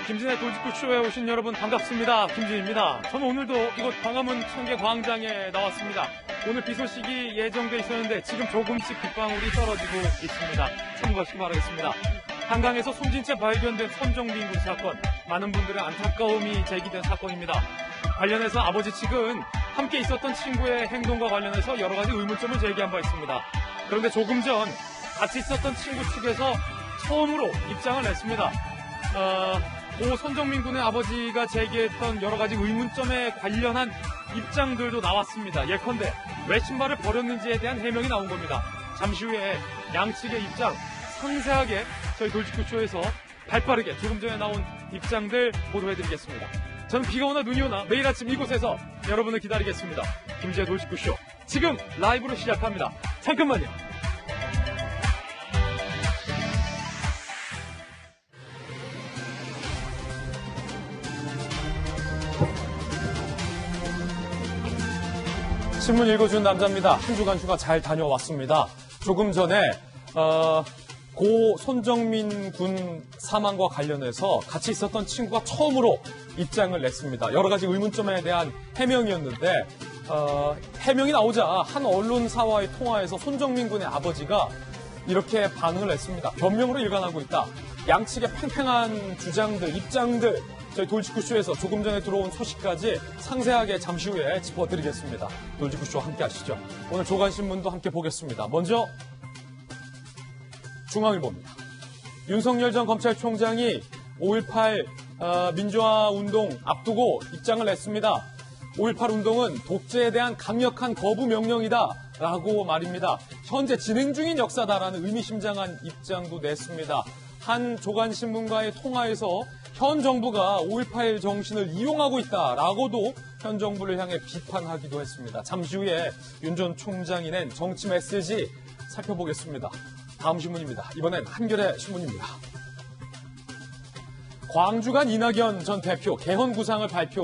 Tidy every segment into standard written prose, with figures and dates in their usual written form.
김진의 돌직구쇼에 오신 여러분 반갑습니다. 김진입니다. 저는 오늘도 이곳 광화문 청계광장에 나왔습니다. 오늘 비 소식이 예정돼 있었는데 지금 조금씩 빗방울이 떨어지고 있습니다. 참고하시기 바라겠습니다. 한강에서 숨진 채 발견된 손정민 군 사건, 많은 분들의 안타까움이 제기된 사건입니다. 관련해서 아버지 측은 함께 있었던 친구의 행동과 관련해서 여러 가지 의문점을 제기한 바 있습니다. 그런데 조금 전 같이 있었던 친구 측에서 처음으로 입장을 냈습니다. 고 손정민 군의 아버지가 제기했던 여러 가지 의문점에 관련한 입장들도 나왔습니다. 예컨대 왜 신발을 버렸는지에 대한 해명이 나온 겁니다. 잠시 후에 양측의 입장 상세하게 저희 돌직구쇼에서 발빠르게 조금 전에 나온 입장들 보도해드리겠습니다. 저는 비가 오나 눈이 오나 매일 아침 이곳에서 여러분을 기다리겠습니다. 김지의 돌직구쇼 지금 라이브로 시작합니다. 잠깐만요. 신문 읽어준 남자입니다. 한 주간 휴가 잘 다녀왔습니다. 조금 전에 고 손정민 군 사망과 관련해서 같이 있었던 친구가 처음으로 입장을 냈습니다. 여러 가지 의문점에 대한 해명이었는데 해명이 나오자 한 언론사와의 통화에서 손정민 군의 아버지가 이렇게 반응을 했습니다. 변명으로 일관하고 있다. 양측의 팽팽한 주장들, 입장들 저희 돌직구쇼에서 조금 전에 들어온 소식까지 상세하게 잠시 후에 짚어드리겠습니다. 돌직구쇼 함께 하시죠. 오늘 조간신문도 함께 보겠습니다. 먼저 중앙일보입니다. 윤석열 전 검찰총장이 5.18 민주화 운동 앞두고 입장을 냈습니다. 5.18 운동은 독재에 대한 강력한 거부 명령이다 라고 말입니다. 현재 진행 중인 역사다라는 의미심장한 입장도 냈습니다. 한 조간신문과의 통화에서 현 정부가 5.18 정신을 이용하고 있다라고도 현 정부를 향해 비판하기도 했습니다. 잠시 후에 윤 전 총장이 낸 정치 메시지 살펴보겠습니다. 다음 신문입니다. 이번엔 한겨레 신문입니다. 광주간 이낙연 전 대표 개헌 구상을 발표.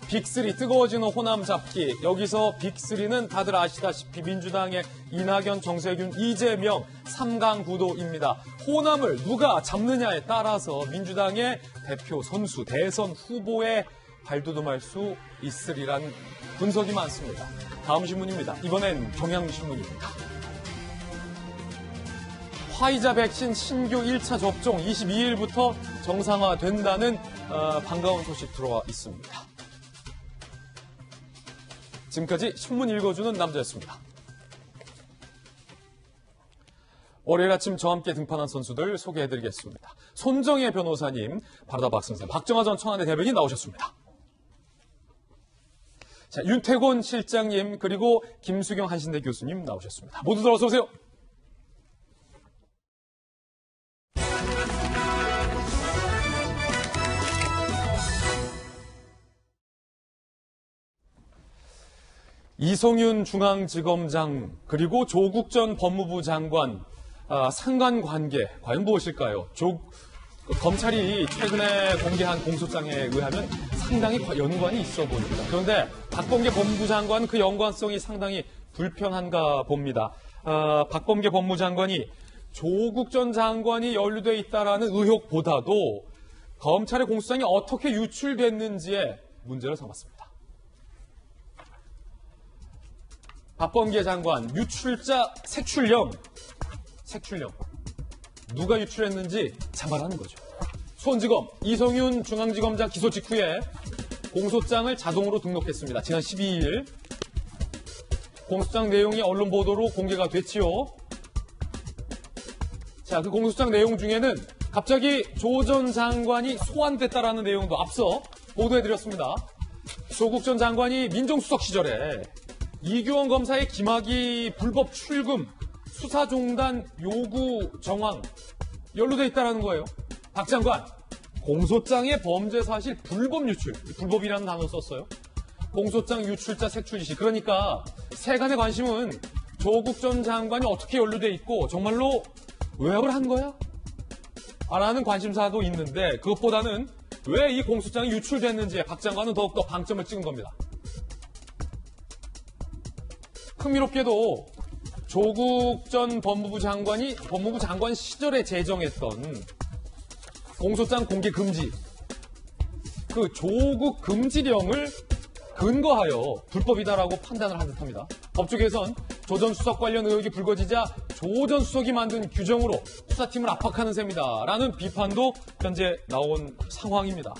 빅3 뜨거워지는 호남 잡기. 여기서 빅3는 다들 아시다시피 민주당의 이낙연, 정세균, 이재명 3강 구도입니다. 호남을 누가 잡느냐에 따라서 민주당의 대표 선수, 대선 후보에 발돋움할 수 있으리란 분석이 많습니다. 다음 신문입니다. 이번엔 경향신문입니다. 화이자 백신 신규 1차 접종 22일부터 정상화된다는 반가운 소식 들어와 있습니다. 지금까지 신문 읽어주는 남자였습니다. 월요일 아침 저와 함께 등판한 선수들 소개해드리겠습니다. 손정혜 변호사님, 바르다 박선생, 박정하 전 청와대 대변인 나오셨습니다. 자, 윤태곤 실장님, 그리고 김수경 한신대 교수님 나오셨습니다. 모두들 어서 오세요. 이성윤 중앙지검장 그리고 조국 전 법무부 장관 상관관계 과연 무엇일까요? 검찰이 최근에 공개한 공소장에 의하면 상당히 연관이 있어 보입니다. 그런데 박범계 법무부 장관은 그 연관성이 상당히 불편한가 봅니다. 박범계 법무부 장관이 조국 전 장관이 연루돼 있다라는 의혹보다도 검찰의 공소장이 어떻게 유출됐는지에 문제를 삼았습니다. 박범계 장관 유출자 색출령 누가 유출했는지 자발하는 거죠. 수원지검 이성윤 중앙지검장 기소 직후에 공소장을 자동으로 등록했습니다. 지난 12일 공소장 내용이 언론 보도로 공개가 됐지요. 자, 그 공소장 내용 중에는 갑자기 조 전 장관이 소환됐다라는 내용도 앞서 보도해드렸습니다. 조국 전 장관이 민정수석 시절에 이규원 검사의 김학의 불법 출금, 수사종단 요구 정황 연루돼 있다는 거예요. 박 장관, 공소장의 범죄 사실 불법 유출, 불법이라는 단어 썼어요. 공소장 유출자 색출 지시. 그러니까 세간의 관심은 조국 전 장관이 어떻게 연루돼 있고 정말로 외압을 한 거야? 라는 관심사도 있는데 그것보다는 왜 이 공소장이 유출됐는지에 박 장관은 더욱더 방점을 찍은 겁니다. 흥미롭게도 조국 전 법무부 장관이 법무부 장관 시절에 제정했던 공소장 공개 금지, 그 조국 금지령을 근거하여 불법이다라고 판단을 한 듯합니다. 법조계에선 조 전 수석 관련 의혹이 불거지자 조 전 수석이 만든 규정으로 수사팀을 압박하는 셈이다라는 비판도 현재 나온 상황입니다.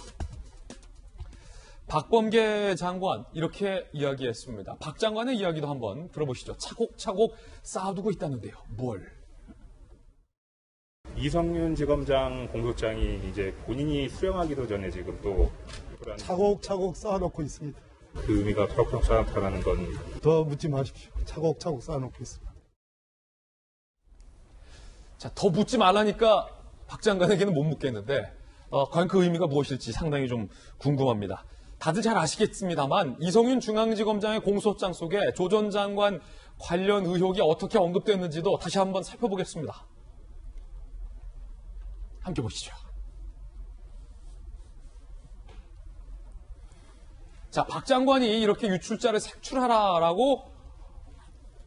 박범계 장관 이렇게 이야기했습니다. 박 장관의 이야기도 한번 들어보시죠. 차곡차곡 쌓아두고 있다는데요. 뭘? 이성윤 지검장 공소장이 이제 본인이 수령하기도 전에 지금 또 차곡차곡 쌓아놓고 있습니다. 그 의미가 차곡차곡 쌓아놨다는 건 더 묻지 마십시오. 차곡차곡 쌓아놓고 있습니다. 자, 더 묻지 말라니까 박 장관에게는 못 묻겠는데 과연 그 의미가 무엇일지 상당히 좀 궁금합니다. 다들 잘 아시겠습니다만 이성윤 중앙지검장의 공소장 속에 조 전 장관 관련 의혹이 어떻게 언급됐는지도 다시 한번 살펴보겠습니다. 함께 보시죠. 자, 박 장관이 이렇게 유출자를 색출하라라고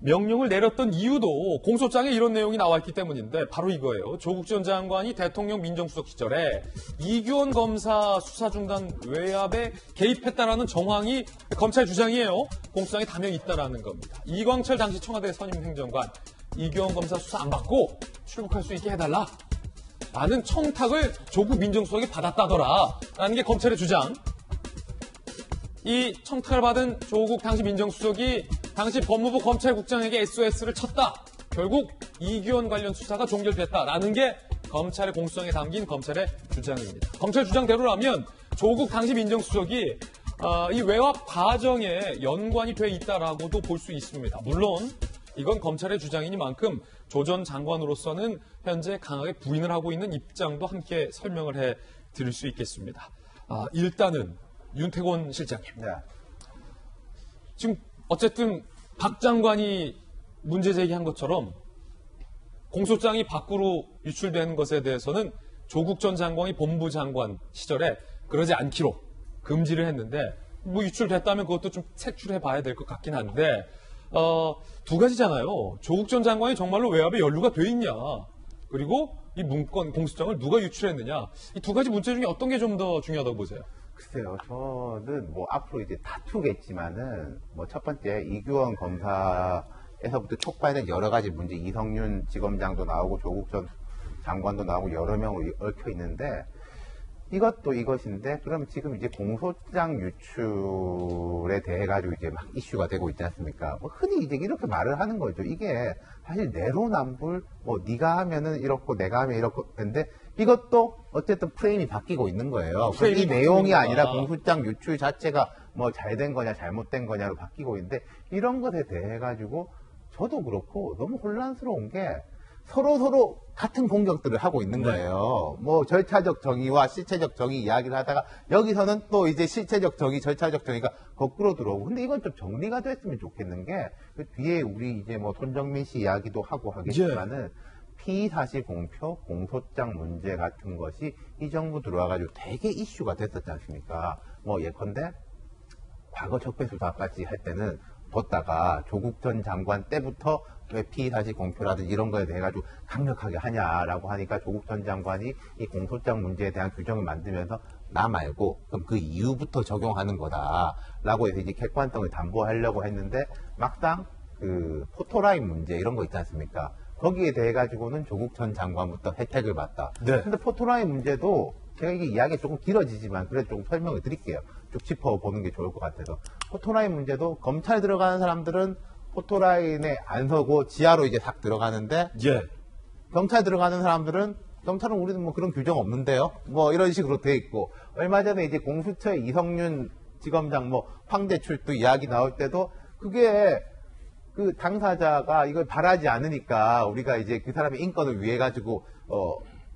명령을 내렸던 이유도 공소장에 이런 내용이 나와 있기 때문인데 바로 이거예요. 조국 전 장관이 대통령 민정수석 시절에 이규원 검사 수사 중단 외압에 개입했다라는 정황이 검찰 주장이에요. 공소장에 담여 있다라는 겁니다. 이광철 당시 청와대 선임 행정관 이규원 검사 수사 안 받고 출국할 수 있게 해달라 라는 청탁을 조국 민정수석이 받았다더라라는 게 검찰의 주장. 이 청탁을 받은 조국 당시 민정수석이 당시 법무부 검찰국장에게 SOS를 쳤다. 결국 이규원 관련 수사가 종결됐다라는 게 검찰의 공소장에 담긴 검찰의 주장입니다. 검찰 주장대로라면 조국 당시 민정수석이 이 외압 과정에 연관이 돼 있다라고도 볼 수 있습니다. 물론 이건 검찰의 주장이니만큼 조 전 장관으로서는 현재 강하게 부인을 하고 있는 입장도 함께 설명을 해 드릴 수 있겠습니다. 일단은 윤태곤 실장님. 네. 지금 어쨌든 박 장관이 문제 제기한 것처럼 공소장이 밖으로 유출되는 것에 대해서는 조국 전 장관이 본부 장관 시절에 그러지 않기로 금지를 했는데 뭐 유출됐다면 그것도 좀 색출해 봐야 될 것 같긴 한데 두 가지잖아요. 조국 전 장관이 정말로 외압에 연루가 돼 있냐 그리고 이 문건 공소장을 누가 유출했느냐 이 두 가지 문제 중에 어떤 게 좀 더 중요하다고 보세요? 글쎄요, 저는 뭐 앞으로 이제 다투겠지만은 뭐 첫 번째 이규원 검사에서부터 촉발된 여러 가지 문제, 이성윤 지검장도 나오고 조국 전 장관도 나오고 여러 명으로 얽혀 있는데 이것도 이것인데 그럼 지금 이제 공소장 유출에 대해 가지고 이제 막 이슈가 되고 있지 않습니까? 뭐 흔히 이제 이렇게 말을 하는 거죠. 이게 사실 내로남불 뭐 네가 하면은 이렇고 내가 하면 이렇고 근데 이것도 어쨌든 프레임이 바뀌고 있는 거예요. 이 내용이 아니라 공소장 유출 자체가 뭐 잘된 거냐 잘못된 거냐로 바뀌고 있는데 이런 것에 대해 가지고 저도 그렇고 너무 혼란스러운 게 서로 같은 공격들을 하고 있는 거예요. 뭐 절차적 정의와 실체적 정의 이야기를 하다가 여기서는 또 이제 실체적 정의, 절차적 정의가 거꾸로 들어오고 근데 이건 좀 정리가 됐으면 좋겠는 게 그 뒤에 우리 이제 뭐 손정민 씨 이야기도 하고 하겠지만은 피의사실 공표, 공소장 문제 같은 것이 이 정부 들어와가지고 되게 이슈가 됐었지 않습니까? 뭐 예컨대 과거 적폐수사까지 할 때는 뒀다가 조국 전 장관 때부터 왜 피의사실 공표라든지 이런 거에 대해 가지고 강력하게 하냐라고 하니까 조국 전 장관이 이 공소장 문제에 대한 규정을 만들면서 나 말고 그럼 그 이후부터 적용하는 거다라고 해서 이제 객관성을 담보하려고 했는데 막상 그 포토라인 문제 이런 거 있지 않습니까? 거기에 대해 가지고는 조국 전 장관부터 혜택을 받다. 네. 근데 포토라인 문제도 제가 이게 이야기가 조금 길어지지만 그래도 조금 설명을 드릴게요. 쭉 짚어보는 게 좋을 것 같아서. 포토라인 문제도 검찰 들어가는 사람들은 포토라인에 안 서고 지하로 이제 싹 들어가는데 예. 경찰 들어가는 사람들은 경찰은 우리는 뭐 그런 규정 없는데요. 뭐 이런 식으로 돼 있고 얼마 전에 이제 공수처 이성윤 지검장 뭐 황대 출두 이야기 나올 때도 그게 그 당사자가 이걸 바라지 않으니까 우리가 이제 그 사람의 인권을 위해 가지고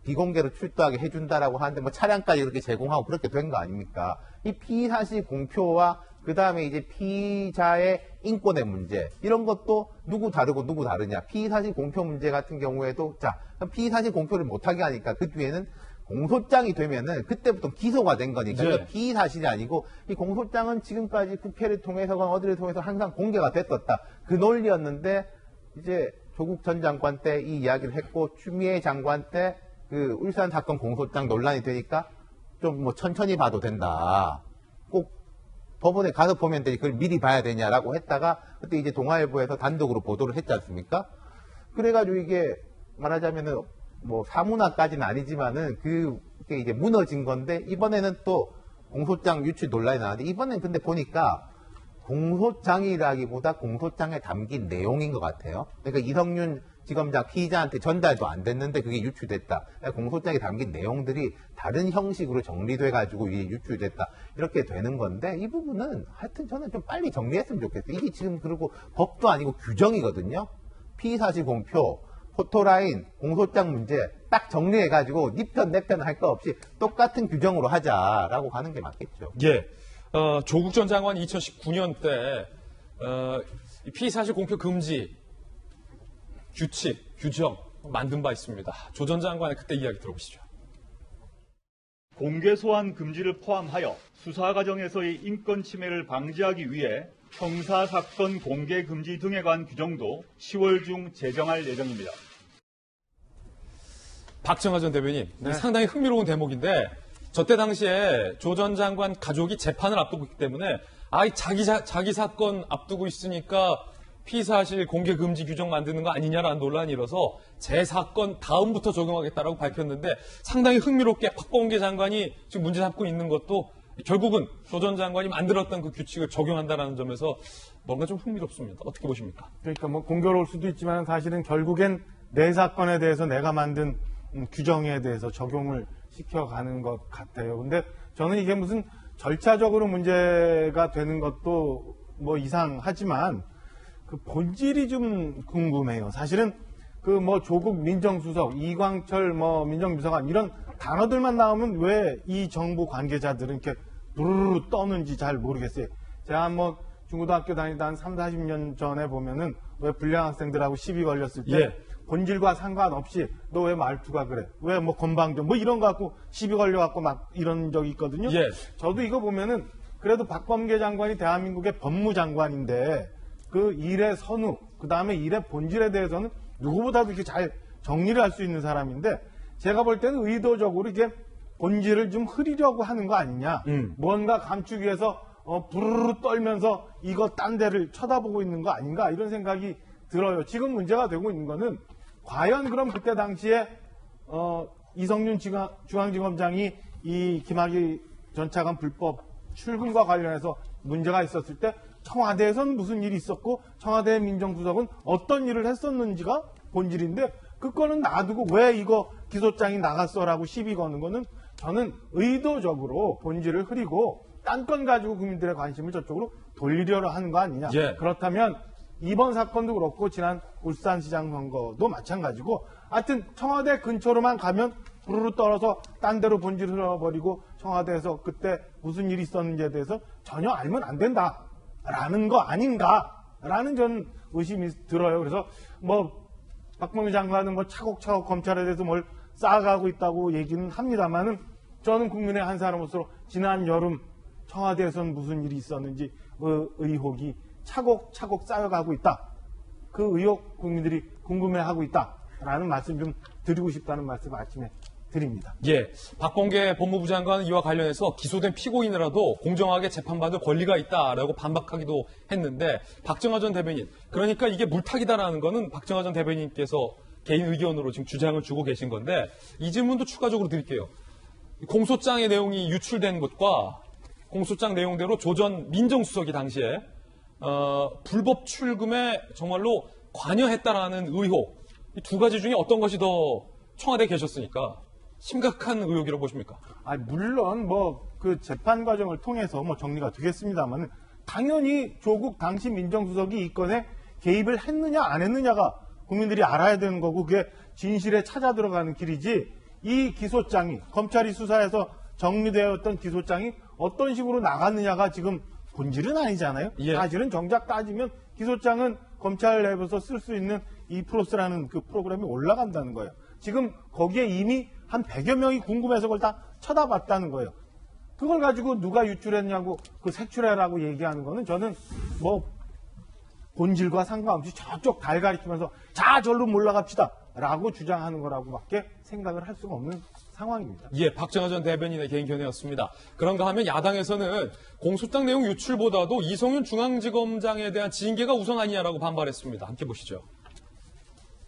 비공개로 출두하게 해준다라고 하는데 뭐 차량까지 이렇게 제공하고 그렇게 된 거 아닙니까? 이 피의사실 공표와 그 다음에 이제 피의자의 인권의 문제 이런 것도 누구 다르고 누구 다르냐? 피의사실 공표 문제 같은 경우에도 자 피의사실 공표를 못하게 하니까 그 뒤에는 공소장이 되면은 그때부터 기소가 된 거니까 네. 피의사실이 아니고 이 공소장은 지금까지 국회를 통해서건 어디를 통해서 항상 공개가 됐었다. 그 논리였는데 이제 조국 전 장관 때 이 이야기를 했고 추미애 장관 때 그 울산 사건 공소장 논란이 되니까 좀 뭐 천천히 봐도 된다. 꼭 법원에 가서 보면 되지. 그걸 미리 봐야 되냐라고 했다가 그때 이제 동아일보에서 단독으로 보도를 했지 않습니까? 그래가지고 이게 말하자면은 뭐 사문화까지는 아니지만은 그게 이제 무너진 건데 이번에는 또 공소장 유출 논란이 나왔는데 이번엔 근데 보니까 공소장이라기보다 공소장에 담긴 내용인 것 같아요. 그러니까 이성윤 지검장 피의자한테 전달도 안 됐는데 그게 유출됐다. 그러니까 공소장에 담긴 내용들이 다른 형식으로 정리돼가지고 이게 유출됐다. 이렇게 되는 건데 이 부분은 하여튼 저는 좀 빨리 정리했으면 좋겠어요. 이게 지금 그리고 법도 아니고 규정이거든요. 피의사실 공표, 포토라인, 공소장 문제 딱 정리해가지고 니 편 내 편 할 거 없이 똑같은 규정으로 하자라고 가는 게 맞겠죠. 예. 조국 전 장관이 2019년 때 이 피의사실 공표 금지 규칙, 규정 만든 바 있습니다. 조 전 장관의 그때 이야기 들어보시죠. 공개 소환 금지를 포함하여 수사 과정에서의 인권 침해를 방지하기 위해 형사 사건 공개 금지 등에 관한 규정도 10월 중 제정할 예정입니다. 박정하 전 대변인, 상당히 흥미로운 대목인데 저 때 당시에 조 전 장관 가족이 재판을 앞두고 있기 때문에 자기 사건 앞두고 있으니까 피의사실 공개 금지 규정 만드는 거 아니냐라는 논란이 일어서 제 사건 다음부터 적용하겠다라고 밝혔는데 상당히 흥미롭게 박범계 장관이 지금 문제 삼고 있는 것도 결국은 조 전 장관이 만들었던 그 규칙을 적용한다는 점에서 뭔가 좀 흥미롭습니다. 어떻게 보십니까? 그러니까 뭐 공교로울 수도 있지만 사실은 결국엔 내 사건에 대해서 내가 만든 규정에 대해서 적용을 시켜가는 것 같아요. 근데 저는 이게 무슨 절차적으로 문제가 되는 것도 뭐 이상하지만 그 본질이 좀 궁금해요. 사실은 그 뭐 조국 민정수석, 이광철 뭐 민정비서관 이런 단어들만 나오면 왜 이 정부 관계자들은 이렇게 부르르 떠는지 잘 모르겠어요. 제가 뭐 중고등학교 다니다 한 3, 40년 전에 보면은 왜 불량 학생들하고 시비 걸렸을 때 예. 본질과 상관없이 너 왜 말투가 그래? 왜 뭐 건방져? 뭐 이런 거 갖고 시비 걸려갖고 막 이런 적이 있거든요. 예. 저도 이거 보면은 그래도 박범계 장관이 대한민국의 법무장관인데 그 일의 선우, 그 다음에 일의 본질에 대해서는 누구보다도 이렇게 잘 정리를 할 수 있는 사람인데 제가 볼 때는 의도적으로 이게 본질을 좀 흐리려고 하는 거 아니냐. 뭔가 감추기 위해서 부르르 떨면서 이거 딴 데를 쳐다보고 있는 거 아닌가 이런 생각이 들어요. 지금 문제가 되고 있는 거는 과연 그럼 그때 당시에 이성윤 중앙지검장이 이 김학의 전 차관 불법 출금과 관련해서 문제가 있었을 때 청와대에서는 무슨 일이 있었고 청와대 민정수석은 어떤 일을 했었는지가 본질인데 그거는 놔두고 왜 이거 기소장이 나갔어라고 시비 거는 거는 저는 의도적으로 본질을 흐리고 딴 건 가지고 국민들의 관심을 저쪽으로 돌리려고 하는 거 아니냐. 예. 그렇다면 이번 사건도 그렇고 지난 울산시장 선거도 마찬가지고 하여튼 청와대 근처로만 가면 부르르 떨어서 딴 데로 본질을 흘러버리고 청와대에서 그때 무슨 일이 있었는지에 대해서 전혀 알면 안 된다라는 거 아닌가라는 저는 의심이 들어요. 그래서 뭐 박범계 장관은 뭐 차곡차곡 검찰에 대해서 뭘 쌓아가고 있다고 얘기는 합니다만은 저는 국민의 한 사람으로서 지난 여름 청와대에서는 무슨 일이 있었는지 그 의혹이 차곡차곡 쌓여가고 있다. 그 의혹 국민들이 궁금해하고 있다라는 말씀 좀 드리고 싶다는 말씀 아침에 드립니다. 예, 박범계 법무부 장관은 이와 관련해서 기소된 피고인이라도 공정하게 재판받을 권리가 있다라고 반박하기도 했는데 박정하 전 대변인, 그러니까 이게 물타기다라는 거는 박정하 전 대변인께서 개인 의견으로 지금 주장을 주고 계신 건데 이 질문도 추가적으로 드릴게요. 공소장의 내용이 유출된 것과 공소장 내용대로 조 전 민정수석이 당시에 불법 출금에 정말로 관여했다라는 의혹, 이 두 가지 중에 어떤 것이 더 청와대에 계셨으니까 심각한 의혹이라고 보십니까? 물론 뭐 그 재판 과정을 통해서 뭐 정리가 되겠습니다만 당연히 조국 당시 민정수석이 이 건에 개입을 했느냐 안 했느냐가 국민들이 알아야 되는 거고 그게 진실에 찾아 들어가는 길이지 이 기소장이 검찰이 수사해서 정리되었던 기소장이 어떤 식으로 나갔느냐가 지금 본질은 아니잖아요. 예. 사실은 정작 따지면 기소장은 검찰 내부에서 쓸 수 있는 이프로스라는 그 프로그램이 올라간다는 거예요. 지금 거기에 이미 한 100여 명이 궁금해서 그걸 다 쳐다봤다는 거예요. 그걸 가지고 누가 유출했냐고 그 색출해라고 얘기하는 거는 저는 뭐 본질과 상관없이 저쪽 달 가리키면서 자 절로 몰라갑시다 라고 주장하는 거라고밖에 생각을 할 수가 없는 상황입니다. 예, 박정하 전 대변인의 개인 견해였습니다. 그런가 하면 야당에서는 공소장 내용 유출보다도 이성윤 중앙지검장에 대한 징계가 우선 아니냐라고 반발했습니다. 함께 보시죠.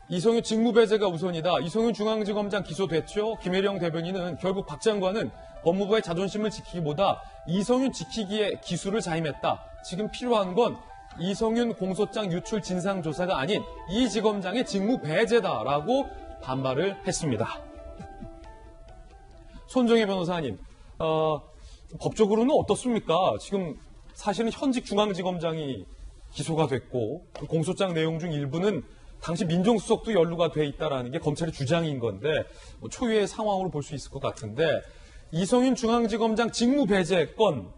이성윤 직무배제가 우선이다. 이성윤 중앙지검장 기소됐죠. 김혜령 대변인은 결국 박 장관은 법무부의 자존심을 지키기보다 이성윤 지키기에 기수를 자임했다. 지금 필요한 건 이성윤 공소장 유출 진상조사가 아닌 이 지검장의 직무배제다라고 반발을 했습니다. 손정혜 변호사님, 법적으로는 어떻습니까? 지금 사실은 현직 중앙지검장이 기소가 됐고 그 공소장 내용 중 일부는 당시 민정수석도 연루가 돼 있다라는 게 검찰의 주장인 건데 뭐 초유의 상황으로 볼 수 있을 것 같은데 이성윤 중앙지검장 직무배제 건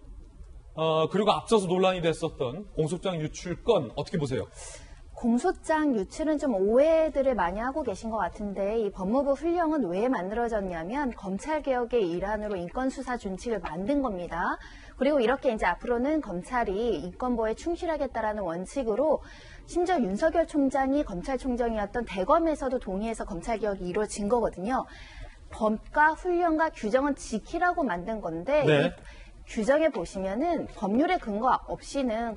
그리고 앞서서 논란이 됐었던 공소장 유출 건 어떻게 보세요? 공소장 유출은 좀 오해들을 많이 하고 계신 것 같은데 이 법무부 훈령은 왜 만들어졌냐면 검찰개혁의 일환으로 인권수사 준칙을 만든 겁니다. 그리고 이렇게 이제 앞으로는 검찰이 인권보호에 충실하겠다라는 원칙으로 심지어 윤석열 총장이 검찰총장이었던 대검에서도 동의해서 검찰개혁이 이루어진 거거든요. 법과 훈령과 규정은 지키라고 만든 건데 네. 이 규정에 보시면은 법률에 근거 없이는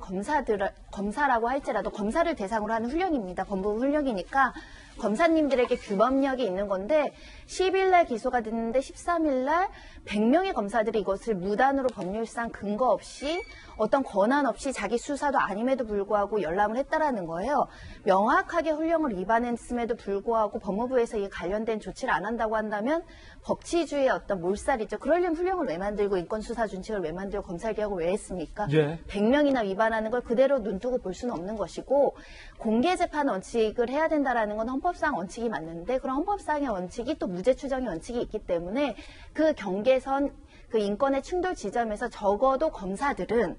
검사라고 할지라도 검사를 대상으로 하는 훈령입니다. 법무부 훈령이니까 검사님들에게 규범력이 있는 건데 10일 날 기소가 됐는데 13일 날 100명의 검사들이 이것을 무단으로 법률상 근거 없이 어떤 권한 없이 자기 수사도 아님에도 불구하고 열람을 했다라는 거예요. 명확하게 훈령을 위반했음에도 불구하고 법무부에서 이 관련된 조치를 안 한다고 한다면 법치주의의 어떤 몰살이죠. 그러려면 훈령을 왜 만들고 인권수사 준칙을 왜 만들고 검찰개혁을 왜 했습니까? 예. 100명이나 위반하는 걸 그대로 눈두고 볼 수는 없는 것이고 공개재판 원칙을 해야 된다라는 건 헌법상 원칙이 맞는데 그런 헌법상의 원칙이 또 무죄 추정의 원칙이 있기 때문에 그 경계선 그 인권의 충돌 지점에서 적어도 검사들은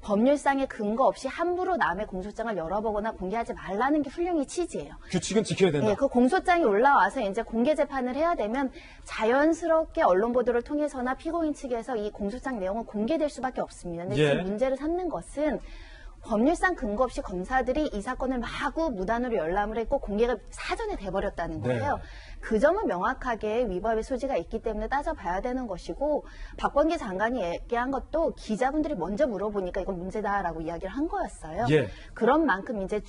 법률상의 근거 없이 함부로 남의 공소장을 열어보거나 공개하지 말라는 게 훈령의 취지예요. 규칙은 지켜야 된다. 그 공소장이 올라와서 이제 공개 재판을 해야 되면 자연스럽게 언론 보도를 통해서나 피고인 측에서 이 공소장 내용은 공개될 수밖에 없습니다. 근데 예. 지금 문제를 삼는 것은 법률상 근거 없이 검사들이 이 사건을 마구 무단으로 열람을 했고 공개가 사전에 돼버렸다는 거예요. 네. 그 점은 명확하게 위법의 소지가 있기 때문에 따져봐야 되는 것이고 박범계 장관이 얘기한 것도 기자분들이 먼저 물어보니까 이건 문제다라고 이야기를 한 거였어요. 예. 그런 만큼 이제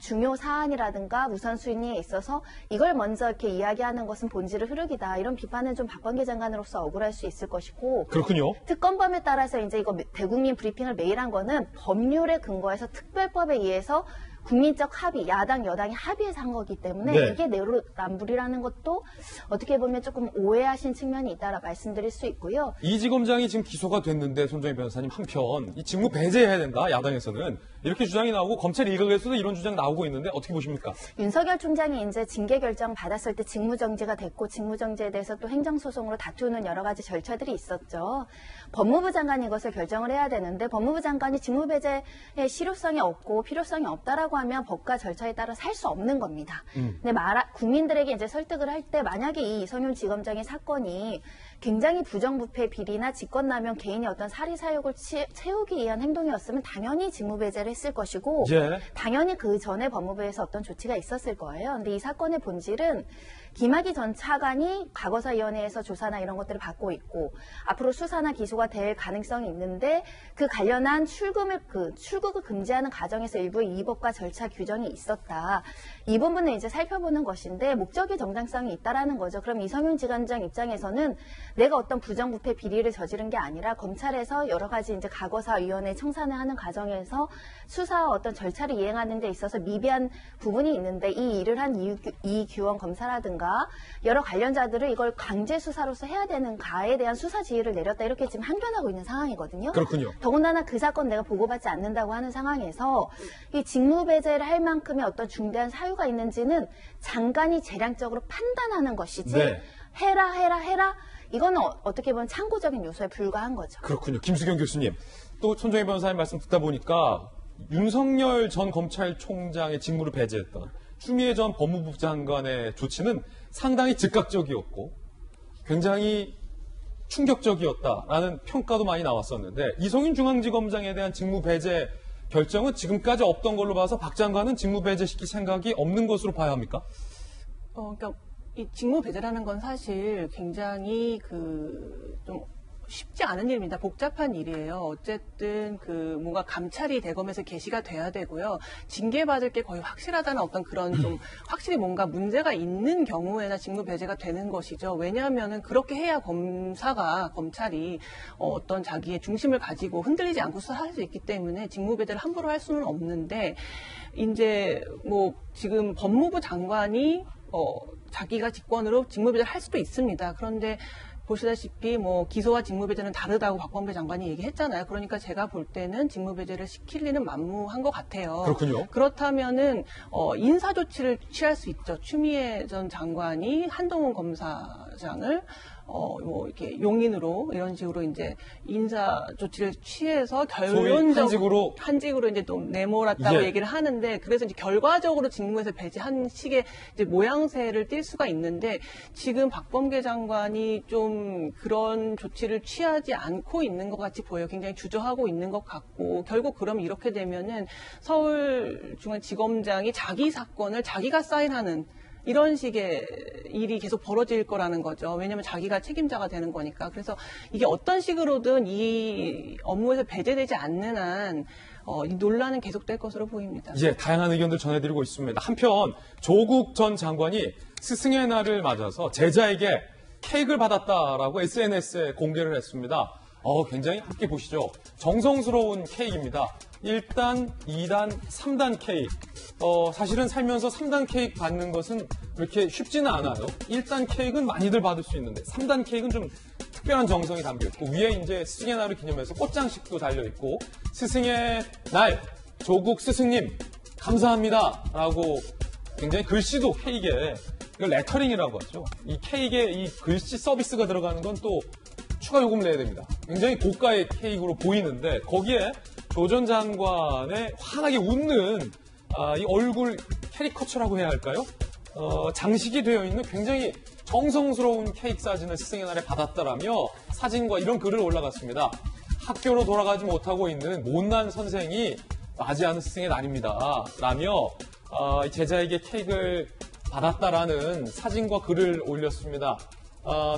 중요 사안이라든가 우선순위에 있어서 이걸 먼저 이렇게 이야기하는 것은 본질의 흐르기다. 이런 비판은 좀 박범계 장관으로서 억울할 수 있을 것이고 그렇군요. 특검범에 따라서 이제 이거 대국민 브리핑을 매일 한 거는 법률에 근거해서 특별법에 의해서 국민적 합의, 야당, 여당이 합의해서 한 거기 때문에 네. 이게 내로남불이라는 것도 어떻게 보면 조금 오해하신 측면이 있다라 말씀드릴 수 있고요. 이 지검장이 지금 기소가 됐는데 손정혜 변호사님 한편 이 직무 배제해야 된다 야당에서는 이렇게 주장이 나오고 검찰 일각에서도 이런 주장 나오고 있는데 어떻게 보십니까? 윤석열 총장이 이제 징계 결정 받았을 때 직무정지가 됐고 직무정지에 대해서 또 행정소송으로 다투는 여러 가지 절차들이 있었죠. 법무부 장관이 이것을 결정을 해야 되는데 법무부 장관이 직무배제의 실효성이 없고 필요성이 없다라고 하면 법과 절차에 따라 살 수 없는 겁니다. 근데 국민들에게 이제 설득을 할 때 만약에 이 이성윤 지검장의 사건이 굉장히 부정부패 비리나 직권남용 개인의 어떤 사리사욕을 채우기 위한 행동이었으면 당연히 직무배제를 했을 것이고 예. 당연히 그 전에 법무부에서 어떤 조치가 있었을 거예요. 근데 이 사건의 본질은 김학의 전 차관이 과거사위원회에서 조사나 이런 것들을 받고 있고 앞으로 수사나 기소가 될 가능성이 있는데 그 관련한 출국을 금지하는 과정에서 일부의 위법과 절차 규정이 있었다. 이 부분을 이제 살펴보는 것인데 목적이 정당성이 있다라는 거죠. 그럼 이성윤 지검장 입장에서는 내가 어떤 부정부패 비리를 저지른 게 아니라 검찰에서 여러 가지 이제 과거사위원회 청산을 하는 과정에서 수사와 어떤 절차를 이행하는 데 있어서 미비한 부분이 있는데 이 일을 한 이규원 검사라든가 여러 관련자들을 이걸 강제 수사로서 해야 되는가에 대한 수사 지휘를 내렸다 이렇게 지금 항변하고 있는 상황이거든요. 그렇군요. 더군다나 그 사건 내가 보고받지 않는다고 하는 상황에서 이 직무배제를 할 만큼의 어떤 중대한 사유가 있는지는 장관이 재량적으로 판단하는 것이지 네. 해라 이거는 어떻게 보면 참고적인 요소에 불과한 거죠. 그렇군요. 김수경 교수님. 또 손정혜 변호사님 말씀 듣다 보니까 윤석열 전 검찰총장의 직무를 배제했던 추미애 전 법무부 장관의 조치는 상당히 즉각적이었고 굉장히 충격적이었다라는 평가도 많이 나왔었는데 이성윤 중앙지검장에 대한 직무 배제 결정은 지금까지 없던 걸로 봐서 박 장관은 직무 배제시킬 생각이 없는 것으로 봐야 합니까? 그러니까 이 직무 배제라는 건 사실 굉장히 좀 쉽지 않은 일입니다. 복잡한 일이에요. 어쨌든 뭔가 감찰이 대검에서 개시가 돼야 되고요. 징계받을 게 거의 확실하다는 어떤 그런 좀 확실히 뭔가 문제가 있는 경우에나 직무 배제가 되는 것이죠. 왜냐하면은 그렇게 해야 검찰이 어떤 자기의 중심을 가지고 흔들리지 않고 수사할 수 있기 때문에 직무 배제를 함부로 할 수는 없는데 이제 지금 법무부 장관이 자기가 직권으로 직무 배제를 할 수도 있습니다. 그런데 보시다시피 기소와 직무배제는 다르다고 박범계 장관이 얘기했잖아요. 그러니까 제가 볼 때는 직무배제를 시킬 리는 만무한 것 같아요. 그렇군요. 그렇다면은 인사조치를 취할 수 있죠. 추미애 전 장관이 한동훈 검사장을 이렇게 용인으로 이런 식으로 이제 인사 조치를 취해서 결론적으로 한직으로 이제 또 내몰았다고 예. 얘기를 하는데 그래서 이제 결과적으로 직무에서 배제한 식의 이제 모양새를 띌 수가 있는데 지금 박범계 장관이 좀 그런 조치를 취하지 않고 있는 것 같이 보여요. 굉장히 주저하고 있는 것 같고 결국 그럼 이렇게 되면은 서울중앙지검장이 자기 사건을 자기가 사인하는 이런 식의 일이 계속 벌어질 거라는 거죠. 왜냐하면 자기가 책임자가 되는 거니까. 그래서 이게 어떤 식으로든 이 업무에서 배제되지 않는 한 이 논란은 계속될 것으로 보입니다. 예, 다양한 의견들 전해드리고 있습니다. 한편 조국 전 장관이 스승의 날을 맞아서 제자에게 케이크를 받았다라고 SNS에 공개를 했습니다. 굉장히 함께 보시죠. 정성스러운 케이크입니다. 1단, 2단, 3단 케이크. 사실은 살면서 3단 케이크 받는 것은 그렇게 쉽지는 않아요. 1단 케이크는 많이들 받을 수 있는데 3단 케이크는 좀 특별한 정성이 담겨 있고 위에 이제 스승의 날을 기념해서 꽃장식도 달려 있고 스승의 날 조국 스승님 감사합니다라고 굉장히 글씨도 케이크에 이거 레터링이라고 하죠. 이 케이크에 이 글씨 서비스가 들어가는 건 또 추가 요금을 내야 됩니다. 굉장히 고가의 케이크로 보이는데 거기에 조 전 장관의 환하게 웃는 이 얼굴 캐리커처라고 해야 할까요? 장식이 되어 있는 굉장히 정성스러운 케이크 사진을 스승의 날에 받았다라며 사진과 이런 글을 올라갔습니다. 학교로 돌아가지 못하고 있는 못난 선생이 맞이하는 스승의 날입니다. 라며 제자에게 케이크를 받았다라는 사진과 글을 올렸습니다.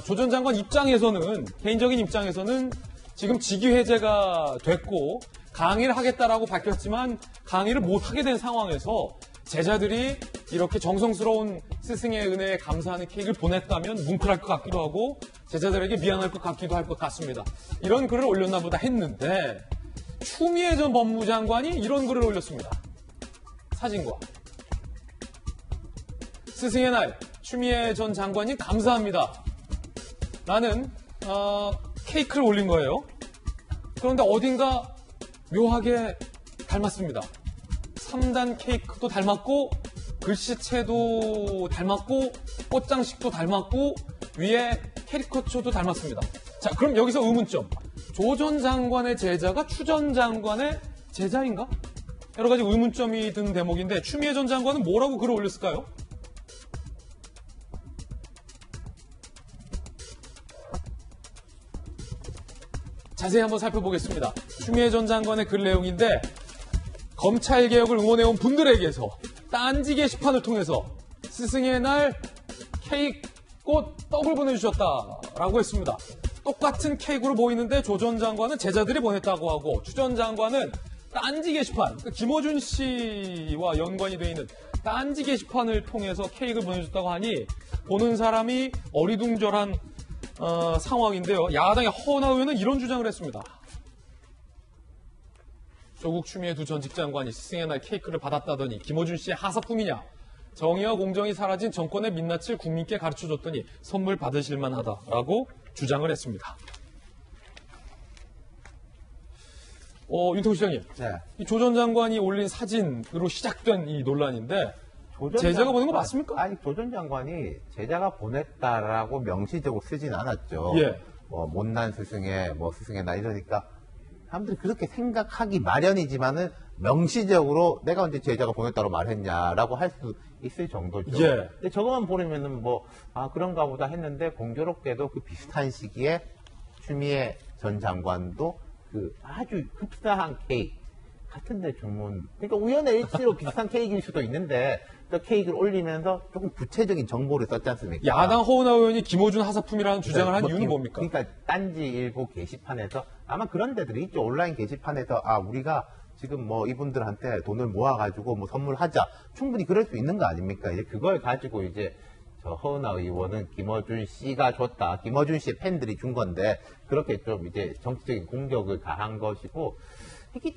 조 전 장관 입장에서는 개인적인 입장에서는 지금 직위 해제가 됐고 강의를 하겠다라고 밝혔지만 강의를 못하게 된 상황에서 제자들이 이렇게 정성스러운 스승의 은혜에 감사하는 케이크를 보냈다면 뭉클할 것 같기도 하고 제자들에게 미안할 것 같기도 할 것 같습니다. 이런 글을 올렸나 보다 했는데 추미애 전 법무장관이 이런 글을 올렸습니다. 사진과 스승의 날 추미애 전 장관님 감사합니다. 라는 케이크를 올린 거예요. 그런데 어딘가 묘하게 닮았습니다. 3단 케이크도 닮았고 글씨체도 닮았고 꽃장식도 닮았고 위에 캐리커처도 닮았습니다. 자, 그럼 여기서 의문점. 조 전 장관의 제자가 추 전 장관의 제자인가? 여러 가지 의문점이 든 대목인데 추미애 전 장관은 뭐라고 글을 올렸을까요? 자세히 한번 살펴보겠습니다. 추미애 전 장관의 글 내용인데 검찰개혁을 응원해온 분들에게서 딴지 게시판을 통해서 스승의 날 케이크, 꽃, 떡을 보내주셨다라고 했습니다. 똑같은 케이크로 보이는데 조 전 장관은 제자들이 보냈다고 하고 추 전 장관은 딴지 게시판, 김어준 씨와 연관이 되어 있는 딴지 게시판을 통해서 케이크를 보내줬다고 하니 보는 사람이 어리둥절한 상황인데요. 야당의 허은하 의원은 이런 주장을 했습니다. 조국 추미애 두 전직 장관이 스승의 날 케이크를 받았다더니 김어준 씨의 하사품이냐. 정의와 공정이 사라진 정권의 민낯을 국민께 가르쳐줬더니 선물 받으실만 하다라고 주장을 했습니다. 윤태호 시장님. 네. 이 조 전 장관이 올린 사진으로 시작된 이 논란인데 제자가 보낸 거 맞습니까? 아니, 조 전 장관이 제자가 보냈다라고 명시적으로 쓰진 않았죠. 예. 못난 스승의, 스승의 날 이러니까 사람들이 그렇게 생각하기 마련이지만은 명시적으로 내가 언제 제자가 보냈다고 말했냐라고 할 수 있을 정도죠. 예. 근데 저것만 보면은 그런가 보다 했는데 공교롭게도 그 비슷한 시기에 추미애 전 장관도 그 아주 흡사한 케이크 같은 데 주문. 그러니까 우연의 일치로 비슷한 케이크일 수도 있는데 또 케이크를 올리면서 조금 구체적인 정보를 썼지 않습니까? 야당 허은하 의원이 김어준 하사품이라는 주장을 한 뭐, 이유는 뭡니까? 그러니까 딴지일보 게시판에서 아마 그런 데들이 있죠. 온라인 게시판에서 우리가 지금 뭐 이분들한테 돈을 모아가지고 뭐 선물하자. 충분히 그럴 수 있는 거 아닙니까? 이제 그걸 가지고 이제 저 허은하 의원은 김어준 씨가 줬다. 김어준 씨의 팬들이 준 건데 그렇게 좀 이제 정치적인 공격을 가한 것이고 이게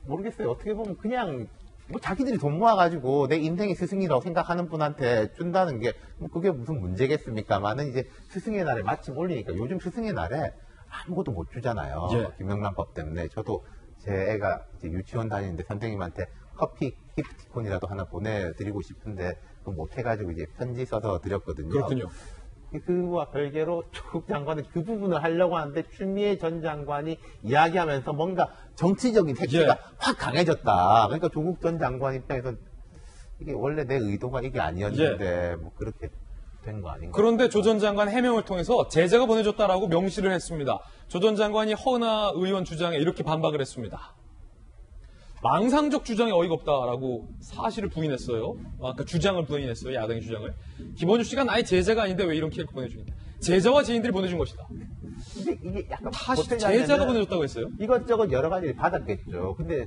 모르겠어요. 어떻게 보면 그냥 뭐 자기들이 돈 모아가지고 내 인생의 스승이라고 생각하는 분한테 준다는 게 뭐 그게 무슨 문제겠습니까만은 이제 스승의 날에 마침 올리니까 요즘 스승의 날에 아무것도 못 주잖아요. 예. 김영란법 때문에 저도 제 애가 이제 유치원 다니는데 선생님한테 커피 기프티콘이라도 하나 보내드리고 싶은데 그거 못해가지고 이제 편지 써서 드렸거든요. 그렇군요. 그와 별개로 조국 장관은 그 부분을 하려고 하는데 추미애 전 장관이 이야기하면서 뭔가 정치적인 색채가 예. 확 강해졌다. 그러니까 조국 전 장관 입장에서 이게 원래 내 의도가 이게 아니었는데 뭐 그렇게 된 거 아닌가. 그런데 조 전 장관 해명을 통해서 제자가 보내줬다라고 명시를 했습니다. 조 전 장관이 허은하 의원 주장에 이렇게 반박을 했습니다. 망상적 주장이 어이가 없다라고 사실을 부인했어요. 아까 주장을 부인했어요. 야당의 주장을. 김원준 씨가 나의 제자가 아닌데 왜 이런 케이크 보내주는데. 제자와 지인들이 보내준 것이다. 근데 이게 약간 다시 보태자면은 제자가 보내줬다고 했어요. 이것저것 여러 가지를 받았겠죠. 근데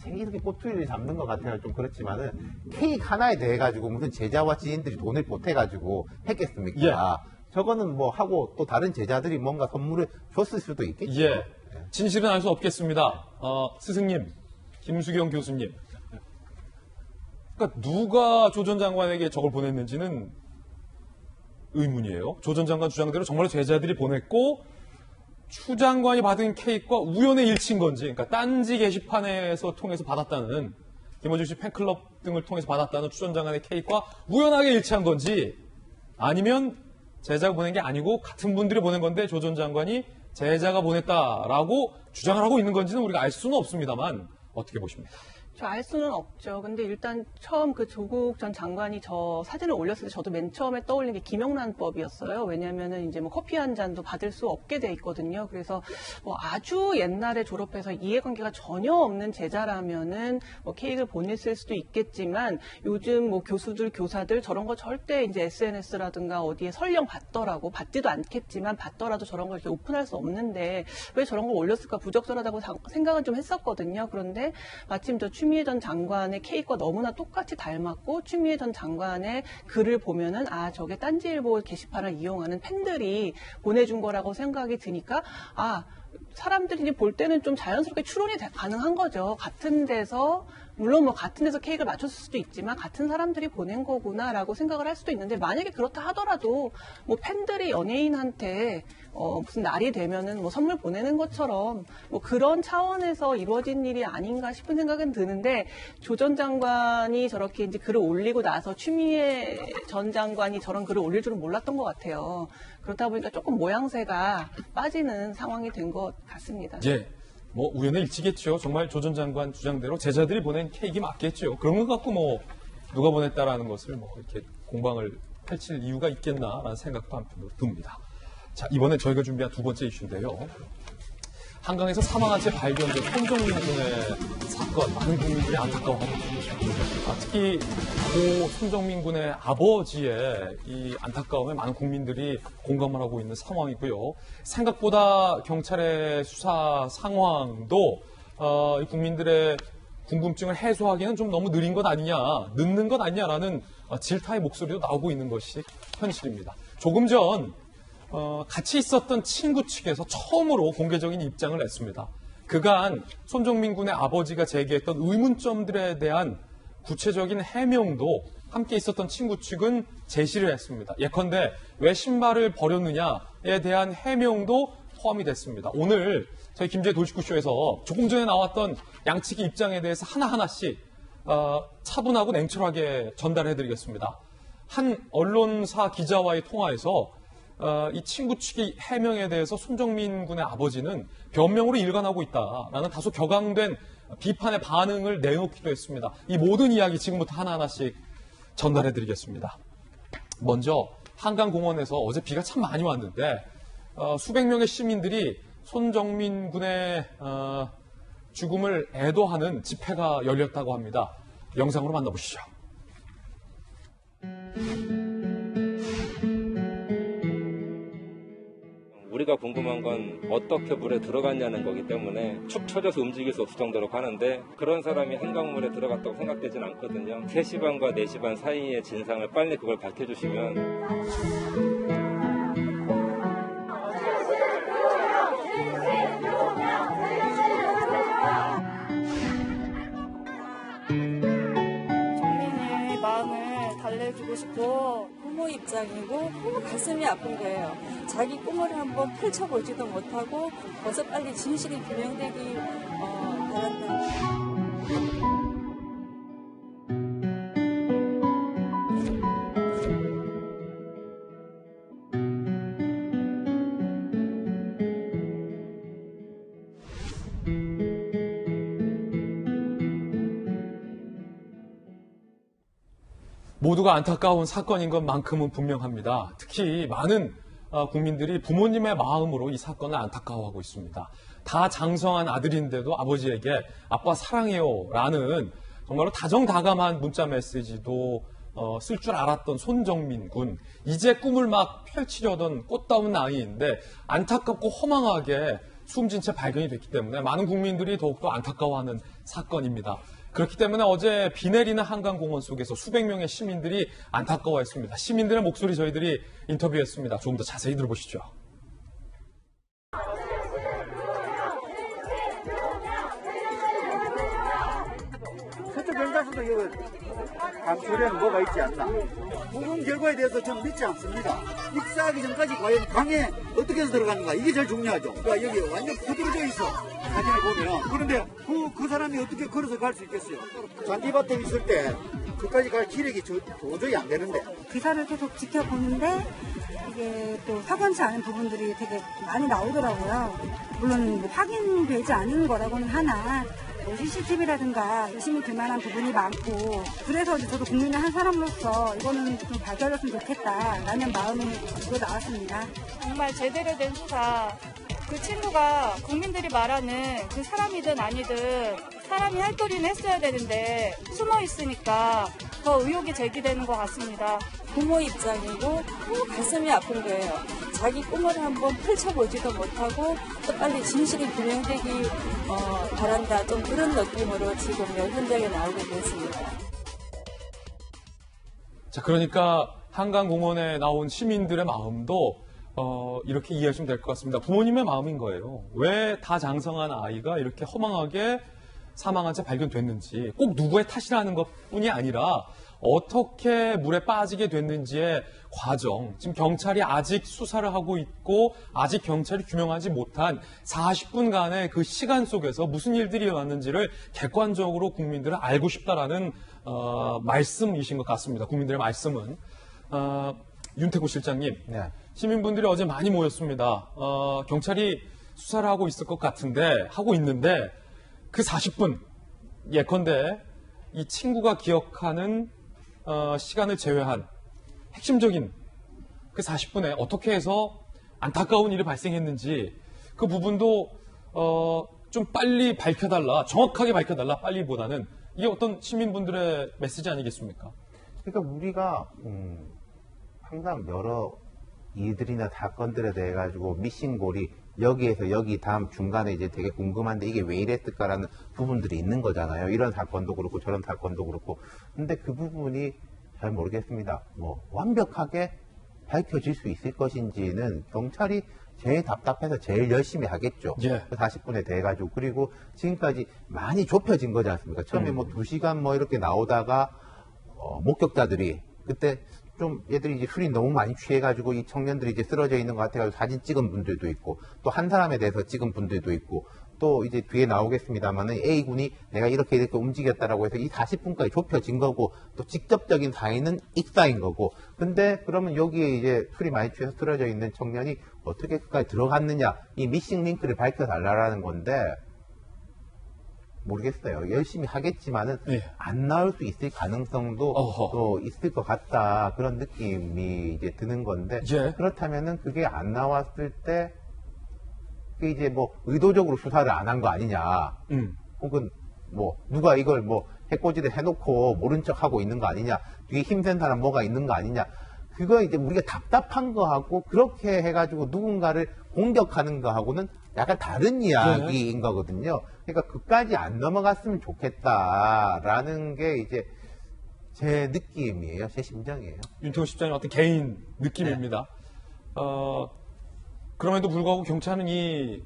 이렇게 꼬투리를 잡는 것 같아요. 좀 그렇지만은 케이크 하나에 대해 가지고 무슨 제자와 지인들이 돈을 보태가지고 했겠습니까? 예. 저거는 뭐 하고 또 다른 제자들이 뭔가 선물을 줬을 수도 있겠죠. 예. 진실은 알 수 없겠습니다. 스승님, 김수경 교수님. 그러니까 누가 조 전 장관에게 저걸 보냈는지는 의문이에요. 조 전 장관 주장대로 정말로 제자들이 보냈고 추 장관이 받은 케이크와 우연의 일치인 건지, 그러니까 딴지 게시판에서 통해서 받았다는 김어준 씨 팬클럽 등을 통해서 받았다는 추 전 장관의 케이크와 우연하게 일치한 건지, 아니면 제자가 보낸 게 아니고 같은 분들이 보낸 건데 조 전 장관이 제자가 보냈다라고 주장을 하고 있는 건지는 우리가 알 수는 없습니다만 어떻게 보십니까? 저 알 수는 없죠. 근데 일단 처음 그 조국 전 장관이 저 사진을 올렸을 때 저도 맨 처음에 떠올린 게 김영란법이었어요. 왜냐면은 이제 뭐 커피 한 잔도 받을 수 없게 돼 있거든요. 그래서 뭐 아주 옛날에 졸업해서 이해관계가 전혀 없는 제자라면은 뭐 케이크를 보냈을 수도 있겠지만 요즘 뭐 교수들, 교사들 저런 거 절대 이제 SNS라든가 어디에 설령 받더라고, 받지도 않겠지만 받더라도 저런 걸 이렇게 오픈할 수 없는데 왜 저런 걸 올렸을까 부적절하다고 생각은 좀 했었거든요. 그런데 마침 저 추미애 전 장관의 케이크와 너무나 똑같이 닮았고 추미애 전 장관의 글을 보면은 저게 딴지일보 게시판을 이용하는 팬들이 보내준 거라고 생각이 드니까 사람들이 볼 때는 좀 자연스럽게 추론이 가능한 거죠. 같은 데서 물론 뭐 같은 데서 케이크를 맞췄을 수도 있지만 같은 사람들이 보낸 거구나라고 생각을 할 수도 있는데 만약에 그렇다 하더라도 뭐 팬들이 연예인한테 무슨 날이 되면은 뭐 선물 보내는 것처럼 뭐 그런 차원에서 이루어진 일이 아닌가 싶은 생각은 드는데 조 전 장관이 저렇게 이제 글을 올리고 나서 추미애 전 장관이 저런 글을 올릴 줄은 몰랐던 것 같아요. 그렇다 보니까 조금 모양새가 빠지는 상황이 된 것 같습니다. 예. 뭐 우연의 일치겠죠. 정말 조 전 장관 주장대로 제자들이 보낸 케이크 맞겠죠. 그런 것 갖고 뭐 누가 보냈다라는 것을 뭐 이렇게 공방을 펼칠 이유가 있겠나라는 생각도 한편으로 듭니다. 자, 이번에 저희가 준비한 두 번째 이슈인데요. 한강에서 사망한 채 발견된 손정민 군의 사건, 많은 국민들이 안타까워하고 있습니다. 특히 고 손정민 군의 아버지의 이 안타까움에 많은 국민들이 공감을 하고 있는 상황이고요. 생각보다 경찰의 수사 상황도 이 국민들의 궁금증을 해소하기에는 좀 너무 느린 것 아니냐, 늦는 것 아니냐라는 질타의 목소리도 나오고 있는 것이 현실입니다. 조금 전 같이 있었던 친구 측에서 처음으로 공개적인 입장을 냈습니다. 그간 손정민 군의 아버지가 제기했던 의문점들에 대한 구체적인 해명도 함께 있었던 친구 측은 제시를 했습니다. 예컨대 왜 신발을 버렸느냐에 대한 해명도 포함이 됐습니다. 오늘 저희 김재의 돌직구쇼에서 조금 전에 나왔던 양측의 입장에 대해서 하나하나씩 차분하고 냉철하게 전달해드리겠습니다. 한 언론사 기자와의 통화에서 이 친구 측의 해명에 대해서 손정민 군의 아버지는 변명으로 일관하고 있다라는 다소 격앙된 비판의 반응을 내놓기도 했습니다. 이 모든 이야기 지금부터 하나하나씩 전달해드리겠습니다. 먼저 한강공원에서 어제 비가 참 많이 왔는데 수백 명의 시민들이 손정민 군의 죽음을 애도하는 집회가 열렸다고 합니다. 영상으로 만나보시죠. 우리가 궁금한 건 어떻게 물에 들어갔냐는 거기 때문에 축 처져서 움직일 수 없을 정도로 가는데 그런 사람이 한강물에 들어갔다고 생각되진 않거든요. 3시 반과 4시 반 사이의 진상을 빨리 그걸 밝혀주시면 국민의 마음을 달래주고 싶고 부모 입장이고 가슴이 아픈 거예요. 자기 꿈을 한번 펼쳐보지도 못하고 어서 빨리 진실이 규명되기 바란다. 모두가 안타까운 사건인 것만큼은 분명합니다. 특히 많은 국민들이 부모님의 마음으로 이 사건을 안타까워하고 있습니다. 다 장성한 아들인데도 아버지에게 아빠 사랑해요 라는 정말로 다정다감한 문자 메시지도 쓸 줄 알았던 손정민 군. 이제 꿈을 막 펼치려던 꽃다운 나이인데 안타깝고 허망하게 숨진 채 발견이 됐기 때문에 많은 국민들이 더욱더 안타까워하는 사건입니다. 그렇기 때문에 어제 비 내리는 한강공원 속에서 수백 명의 시민들이 안타까워했습니다. 시민들의 목소리 저희들이 인터뷰했습니다. 조금 더 자세히 들어보시죠. 서쪽 경찰서도 이거 강철에는 뭐가 있지 않나. 부분 결과에 대해서 저는 믿지 않습니다. 익사하기 전까지 과연 강에 어떻게 해서 들어가는가 이게 제일 중요하죠. 그러니까 여기 완전 부드러져 있어 사진을 보면. 그런데 그 사람이 어떻게 걸어서 갈 수 있겠어요. 잔디밭에 있을 때 그까지 갈 기력이 도저히 안 되는데. 기사를 계속 지켜보는데 이게 또 사견치 않은 부분들이 되게 많이 나오더라고요. 물론 뭐 확인되지 않은 거라고는 하나 CCTV라든가 의심이 들 만한 부분이 많고, 그래서 저도 국민의 한 사람으로서 이거는 좀 밝혀졌으면 좋겠다라는 마음이 들고 나왔습니다. 정말 제대로 된 수사, 그 친구가 국민들이 말하는 그 사람이든 아니든 사람이 할 거리는 했어야 되는데 숨어 있으니까 더 의혹이 제기되는 것 같습니다. 부모 입장이고 가슴이 아픈 거예요. 자기 꿈을 한번 펼쳐보지도 못하고 또 빨리 진실이 규명되기 바란다. 좀 그런 느낌으로 지금 현장에 나오게 됐습니다. 자, 그러니까 한강공원에 나온 시민들의 마음도 이렇게 이해하시면 될 것 같습니다. 부모님의 마음인 거예요. 왜 다 장성한 아이가 이렇게 허망하게 사망한 채 발견됐는지, 꼭 누구의 탓이라는 것뿐이 아니라 어떻게 물에 빠지게 됐는지의 과정, 지금 경찰이 아직 수사를 하고 있고 아직 경찰이 규명하지 못한 40분간의 그 시간 속에서 무슨 일들이 일어났는지를 객관적으로 국민들은 알고 싶다라는 말씀이신 것 같습니다. 국민들의 말씀은. 윤태구 실장님, 네. 시민분들이 어제 많이 모였습니다. 경찰이 수사를 하고 있을 것 같은데, 하고 있는데 그 40분, 예컨대 이 친구가 기억하는 시간을 제외한 핵심적인 그 40분에 어떻게 해서 안타까운 일이 발생했는지 그 부분도 좀 빨리 밝혀달라, 정확하게 밝혀달라, 빨리보다는 이게 어떤 시민분들의 메시지 아니겠습니까? 그러니까 우리가 항상 여러 일들이나 사건들에 대해 가지고 미싱볼이 여기에서 여기 다음 중간에 이제 되게 궁금한데 이게 왜 이랬을까라는 부분들이 있는 거잖아요. 이런 사건도 그렇고 저런 사건도 그렇고. 근데 그 부분이 잘 모르겠습니다. 뭐 완벽하게 밝혀질 수 있을 것인지는 경찰이 제일 답답해서 제일 열심히 하겠죠. 예. 40분에 대해 가지고. 그리고 지금까지 많이 좁혀진 거지 않습니까? 처음에 뭐 2시간 뭐 이렇게 나오다가 목격자들이 그때 좀 얘들이 이제 술이 너무 많이 취해가지고 이 청년들이 이제 쓰러져 있는 것 같아가지고 사진 찍은 분들도 있고, 또 한 사람에 대해서 찍은 분들도 있고, 또 이제 뒤에 나오겠습니다만은 A군이 내가 이렇게 움직였다라고 해서 이 40분까지 좁혀진 거고, 또 직접적인 사인은 익사인 거고. 근데 그러면 여기에 이제 술이 많이 취해서 쓰러져 있는 청년이 어떻게 끝까지 들어갔느냐, 이 미싱 링크를 밝혀달라는 건데, 모르겠어요. 열심히 하겠지만은 예. 안 나올 수 있을 가능성도 또 있을 것 같다. 그런 느낌이 이제 드는 건데, 예. 그렇다면은 그게 안 나왔을 때 그게 이제 뭐 의도적으로 수사를 안 한 거 아니냐. 혹은 뭐 누가 이걸 뭐 해코지를 해놓고 모른 척하고 있는 거 아니냐, 뒤에 힘센 사람 뭐가 있는 거 아니냐, 그거 이제 우리가 답답한 거하고 그렇게 해가지고 누군가를 공격하는 거하고는 약간 다른 이야기인 거거든요. 그러니까 그까지 안 넘어갔으면 좋겠다라는 게 이제 제 느낌이에요. 제 심정이에요. 윤태호 실장의 어떤 개인 느낌입니다. 그럼에도 불구하고 경찰은 이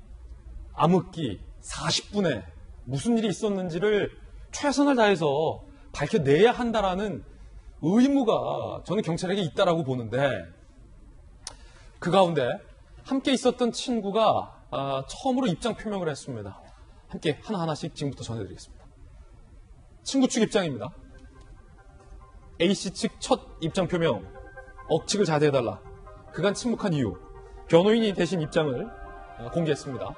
암흑기 40분에 무슨 일이 있었는지를 최선을 다해서 밝혀내야 한다라는 의무가 저는 경찰에게 있다라고 보는데, 그 가운데 함께 있었던 친구가 처음으로 입장 표명을 했습니다. 함께 하나하나씩 지금부터 전해드리겠습니다. 친구 측 입장입니다. A씨 측 첫 입장 표명, 억측을 자제해달라. 그간 침묵한 이유, 변호인이 대신 입장을 공개했습니다.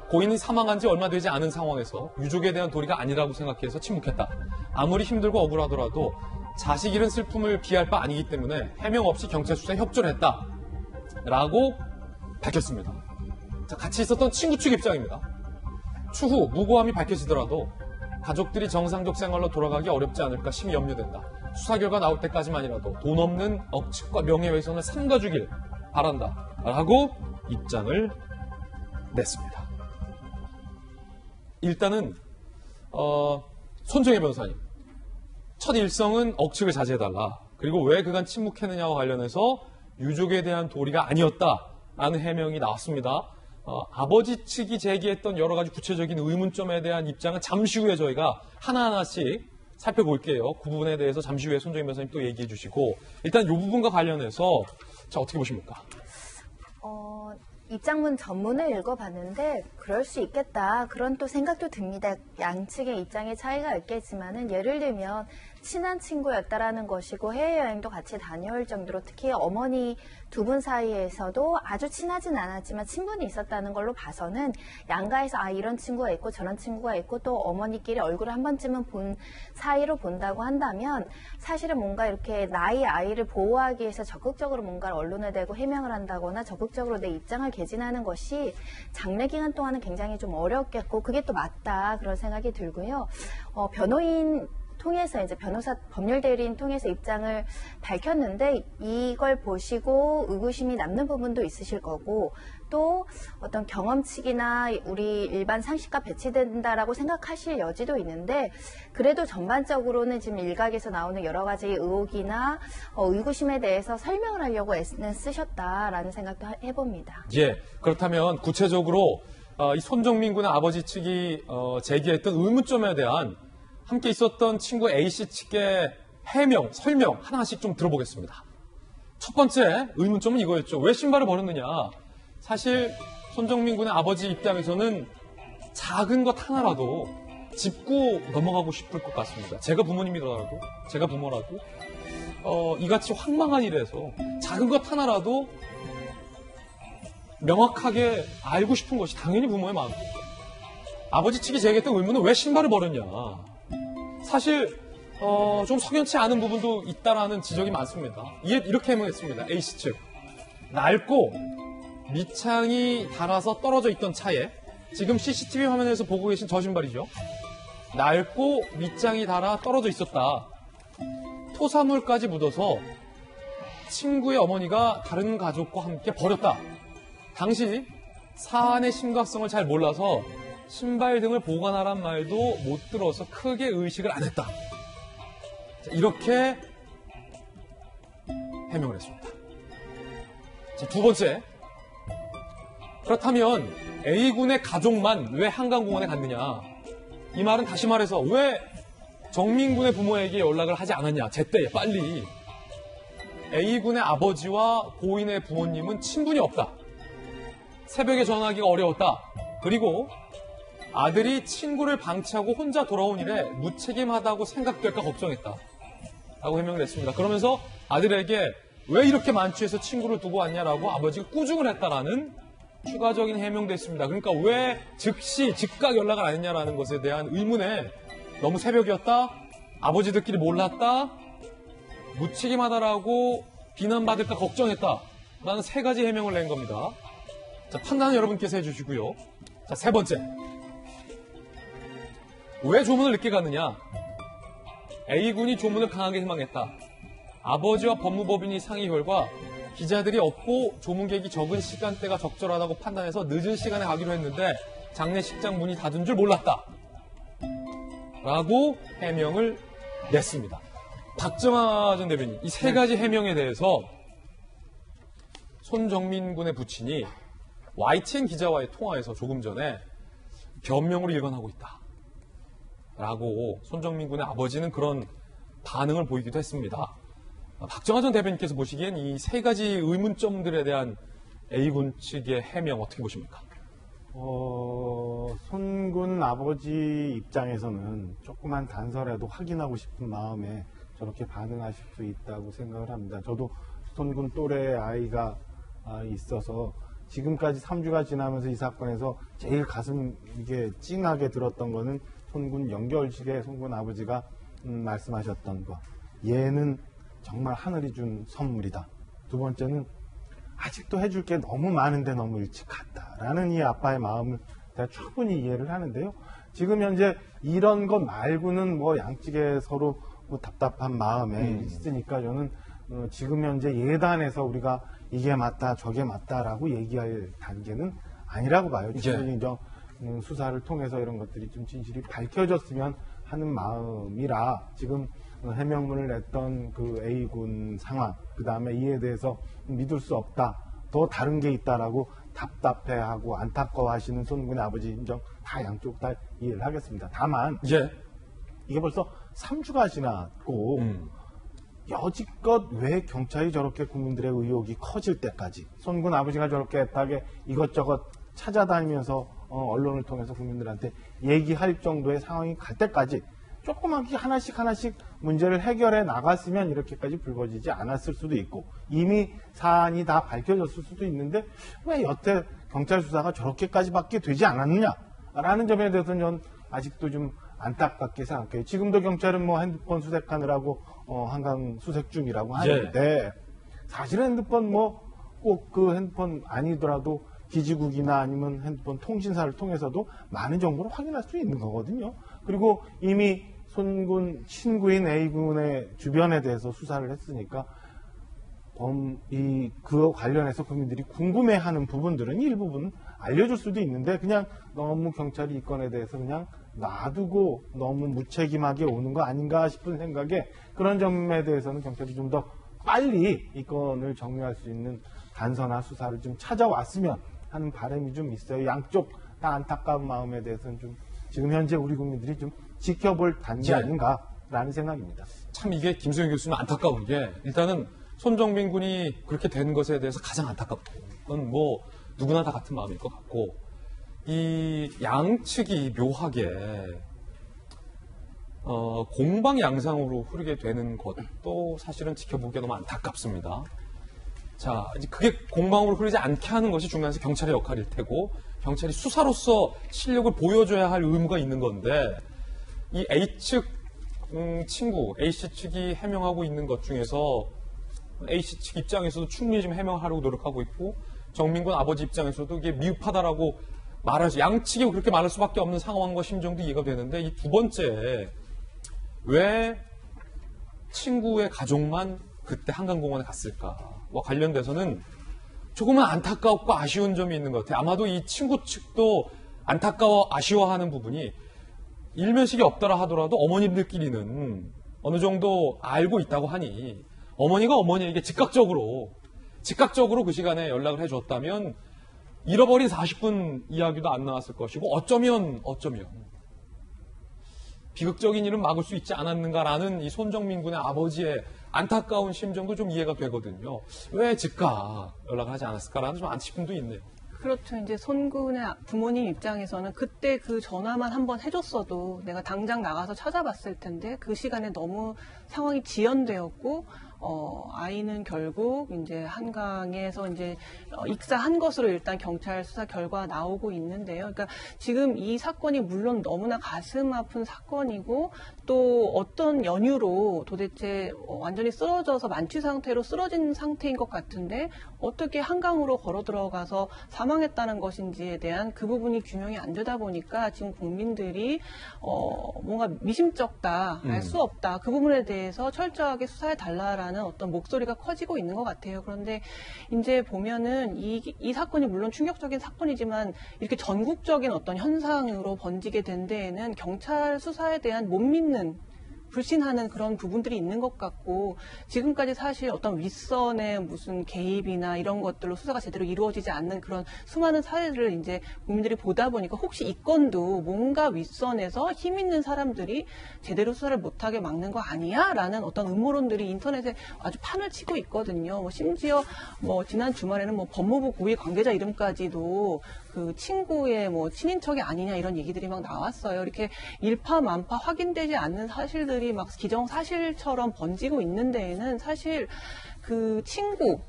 고인이 사망한 지 얼마 되지 않은 상황에서 유족에 대한 도리가 아니라고 생각해서 침묵했다. 아무리 힘들고 억울하더라도 자식 잃은 슬픔을 비할 바 아니기 때문에 해명 없이 경찰 수사에 협조를 했다. 라고 밝혔습니다. 자, 같이 있었던 친구 측 입장입니다. 추후 무고함이 밝혀지더라도 가족들이 정상적 생활로 돌아가기 어렵지 않을까 심히 염려된다. 수사 결과 나올 때까지만이라도 돈 없는 억측과 명예훼손을 삼가주길 바란다. 라고 입장을 냈습니다. 일단은 손정혜 변호사님, 첫 일성은 억측을 자제해달라. 그리고 왜 그간 침묵했느냐와 관련해서 유족에 대한 도리가 아니었다라는 해명이 나왔습니다. 아버지 측이 제기했던 여러 가지 구체적인 의문점에 대한 입장은 잠시 후에 저희가 하나하나씩 살펴볼게요. 그 부분에 대해서 잠시 후에 손정혜 변호사님 또 얘기해 주시고, 일단 이 부분과 관련해서 자, 어떻게 보십니까? 입장문 전문을 읽어봤는데 그럴 수 있겠다, 그런 또 생각도 듭니다. 양측의 입장의 차이가 있겠지만은, 예를 들면 친한 친구였다라는 것이고 해외여행도 같이 다녀올 정도로, 특히 어머니 두 분 사이에서도 아주 친하진 않았지만 친분이 있었다는 걸로 봐서는 양가에서 이런 친구가 있고 저런 친구가 있고 또 어머니끼리 얼굴을 한 번쯤은 본 사이로 본다고 한다면, 사실은 뭔가 이렇게 나의 아이를 보호하기 위해서 적극적으로 뭔가를 언론에 대고 해명을 한다거나 적극적으로 내 입장을 개진하는 것이 장래 기간 동안은 굉장히 좀 어렵겠고, 그게 또 맞다, 그런 생각이 들고요. 변호인 통해서 이제 변호사 법률 대리인 통해서 입장을 밝혔는데, 이걸 보시고 의구심이 남는 부분도 있으실 거고, 또 어떤 경험칙이나 우리 일반 상식과 배치된다라고 생각하실 여지도 있는데, 그래도 전반적으로는 지금 일각에서 나오는 여러 가지 의혹이나 의구심에 대해서 설명을 하려고 애는 쓰셨다라는 생각도 해봅니다. 예, 그렇다면 구체적으로 이 손정민 군의 아버지 측이 제기했던 의문점에 대한 함께 있었던 친구 A씨 측의 해명, 설명 하나씩 좀 들어보겠습니다. 첫 번째 의문점은 이거였죠. 왜 신발을 버렸느냐. 사실 손정민 군의 아버지 입장에서는 작은 것 하나라도 짚고 넘어가고 싶을 것 같습니다. 제가 부모님이라도, 제가 부모라도 이같이 황망한 일에서 작은 것 하나라도 명확하게 알고 싶은 것이 당연히 부모의 마음입니다. 아버지 측이 제기했던 의문은 왜 신발을 버렸냐. 사실 좀 석연치 않은 부분도 있다라는 지적이 많습니다. 이렇게 해명했습니다. A씨 측. 낡고 밑창이 닳아서 떨어져 있던 차에, 지금 CCTV 화면에서 보고 계신 저 신발이죠. 낡고 밑창이 닳아 떨어져 있었다. 토사물까지 묻어서 친구의 어머니가 다른 가족과 함께 버렸다. 당시 사안의 심각성을 잘 몰라서 신발 등을 보관하란 말도 못 들어서 크게 의식을 안 했다. 자, 이렇게 해명을 했습니다. 자, 두 번째. 그렇다면 A군의 가족만 왜 한강공원에 갔느냐. 이 말은 다시 말해서 왜 정민군의 부모에게 연락을 하지 않았냐. 제때 빨리. A군의 아버지와 고인의 부모님은 친분이 없다. 새벽에 전화하기가 어려웠다. 그리고 아들이 친구를 방치하고 혼자 돌아온 일에 무책임하다고 생각될까 걱정했다. 라고 해명을 했습니다. 그러면서 아들에게 왜 이렇게 만취해서 친구를 두고 왔냐라고 아버지가 꾸중을 했다라는 추가적인 해명도 했습니다. 그러니까 왜 즉시 즉각 연락을 안 했냐라는 것에 대한 의문에 너무 새벽이었다, 아버지들끼리 몰랐다, 무책임하다라고 비난받을까 걱정했다라는 세 가지 해명을 낸 겁니다. 자, 판단은 여러분께서 해주시고요. 자, 세 번째. 왜 조문을 늦게 갔느냐? A군이 조문을 강하게 희망했다. 아버지와 법무법인이 상의 결과 기자들이 없고 조문객이 적은 시간대가 적절하다고 판단해서 늦은 시간에 가기로 했는데 장례식장 문이 닫은 줄 몰랐다. 라고 해명을 냈습니다. 박정하 전 대변인, 이 세 가지 해명에 대해서 손정민 군의 부친이 YTN 기자와의 통화에서 조금 전에 변명으로 일관하고 있다. 라고 손정민 군의 아버지는 그런 반응을 보이기도 했습니다. 박정하 전 대변인께서 보시기엔 이 세 가지 의문점들에 대한 A군 측의 해명 어떻게 보십니까? 손군 아버지 입장에서는 조그만 단서라도 확인하고 싶은 마음에 저렇게 반응하실 수 있다고 생각을 합니다. 저도 손군 또래 아이가 있어서 지금까지 3주가 지나면서 이 사건에서 제일 가슴 이게 찡하게 들었던 거는 손군 연결식에 손군 아버지가 말씀하셨던 거. 얘는 정말 하늘이 준 선물이다. 두 번째는 아직도 해줄 게 너무 많은데 너무 일찍 갔다라는 이 아빠의 마음을 제가 충분히 이해를 하는데요. 지금 현재 이런 것 말고는 뭐 양측에 서로 뭐 답답한 마음에 있으니까 저는 지금 현재 예단에서 우리가 이게 맞다 저게 맞다라고 얘기할 단계는 아니라고 봐요. 충분히 수사를 통해서 이런 것들이 좀 진실이 밝혀졌으면 하는 마음이라 지금 해명문을 냈던 그 A군 상황, 그 다음에 이에 대해서 믿을 수 없다, 더 다른 게 있다라고 답답해하고 안타까워하시는 손군의 아버지 인정 다 양쪽 다 이해를 하겠습니다. 다만 이게 벌써 3주가 지났고 여지껏 왜 경찰이 저렇게 국민들의 의혹이 커질 때까지 손군 아버지가 저렇게 애타게 이것저것 찾아다니면서 언론을 통해서 국민들한테 얘기할 정도의 상황이 갈 때까지 조그맣게 하나씩 문제를 해결해 나갔으면 이렇게까지 불거지지 않았을 수도 있고 이미 사안이 다 밝혀졌을 수도 있는데 왜 여태 경찰 수사가 저렇게까지밖에 되지 않았느냐라는 점에 대해서는 전 아직도 좀 안타깝게 생각해요. 지금도 경찰은 뭐 핸드폰 수색하느라고 한강 수색 중이라고 하는데 사실은 핸드폰 뭐 꼭 그 핸드폰 아니더라도 기지국이나 아니면 핸드폰 통신사를 통해서도 많은 정보를 확인할 수 있는 거거든요. 그리고 이미 손군 친구인 A군의 주변에 대해서 수사를 했으니까 그와 관련해서 국민들이 궁금해하는 부분들은 일부분 알려줄 수도 있는데 그냥 너무 경찰이 이 건에 대해서 그냥 놔두고 너무 무책임하게 오는 거 아닌가 싶은 생각에 그런 점에 대해서는 경찰이 좀 더 빨리 이 건을 정리할 수 있는 단서나 수사를 좀 찾아왔으면 하는 바람이 좀 있어요. 양쪽 다 안타까운 마음에 대해서는 좀 지금 현재 우리 국민들이 좀 지켜볼 단계 아닌가라는 생각입니다. 참 이게 김수영 교수는 안타까운 게 일단은 손정민 군이 그렇게 된 것에 대해서 가장 안타깝고 그건 뭐 누구나 다 같은 마음일 것 같고 이 양측이 묘하게 공방양상으로 흐르게 되는 것도 사실은 지켜보기가 너무 안타깝습니다. 자, 이제 그게 공방으로 흐르지 않게 하는 것이 중간에서 경찰의 역할일 테고 경찰이 수사로서 실력을 보여줘야 할 의무가 있는 건데 이 A측 친구, A씨 측이 해명하고 있는 것 중에서 A씨 측 입장에서도 충분히 좀 해명하려고 노력하고 있고 정민군 아버지 입장에서도 이게 미흡하다라고 말할 수, 양측이 그렇게 말할 수밖에 없는 상황과 심정도 이해가 되는데 이 두 번째, 왜 친구의 가족만 그때 한강공원에 갔을까와 관련돼서는 조금은 안타깝고 아쉬운 점이 있는 것 같아요. 아마도 이 친구 측도 안타까워 아쉬워하는 부분이 일면식이 없더라 하더라도 어머님들끼리는 어느 정도 알고 있다고 하니 어머니가 어머니에게 즉각적으로 그 시간에 연락을 해줬다면 잃어버린 40분 이야기도 안 나왔을 것이고 어쩌면 비극적인 일은 막을 수 있지 않았는가라는 이 손정민 군의 아버지의 안타까운 심정도 좀 이해가 되거든요. 왜 즉각 연락을 하지 않았을까라는 좀 안심도 있네요. 그렇죠. 이제 손군의 부모님 입장에서는 그때 그 전화만 한번 해줬어도 내가 당장 나가서 찾아봤을 텐데 그 시간에 너무 상황이 지연되었고 아이는 결국 이제 한강에서 이제 익사한 것으로 일단 경찰 수사 결과 나오고 있는데요. 그러니까 지금 이 사건이 물론 너무나 가슴 아픈 사건이고 또 어떤 연유로 도대체 완전히 쓰러져서 만취 상태로 쓰러진 상태인 것 같은데 어떻게 한강으로 걸어 들어가서 사망했다는 것인지에 대한 그 부분이 규명이 안 되다 보니까 지금 국민들이 뭔가 미심쩍다, 알 수 없다. 그 부분에 대해서 철저하게 수사해 달라라는 어떤 목소리가 커지고 있는 것 같아요. 그런데 이제 보면은 이 사건이 물론 충격적인 사건이지만 이렇게 전국적인 어떤 현상으로 번지게 된 데에는 경찰 수사에 대한 못 믿는 불신하는 그런 부분들이 있는 것 같고 지금까지 사실 어떤 윗선의 무슨 개입이나 이런 것들로 수사가 제대로 이루어지지 않는 그런 수많은 사례를 이제 국민들이 보다 보니까 혹시 이 건도 뭔가 윗선에서 힘 있는 사람들이 제대로 수사를 못하게 막는 거 아니야? 라는 어떤 음모론들이 인터넷에 아주 판을 치고 있거든요. 심지어 지난 주말에는 법무부 고위 관계자 이름까지도 그 친구의 친인척이 아니냐 이런 얘기들이 막 나왔어요. 이렇게 일파만파 확인되지 않는 사실들이 막 기정사실처럼 번지고 있는 데에는 사실 그 친구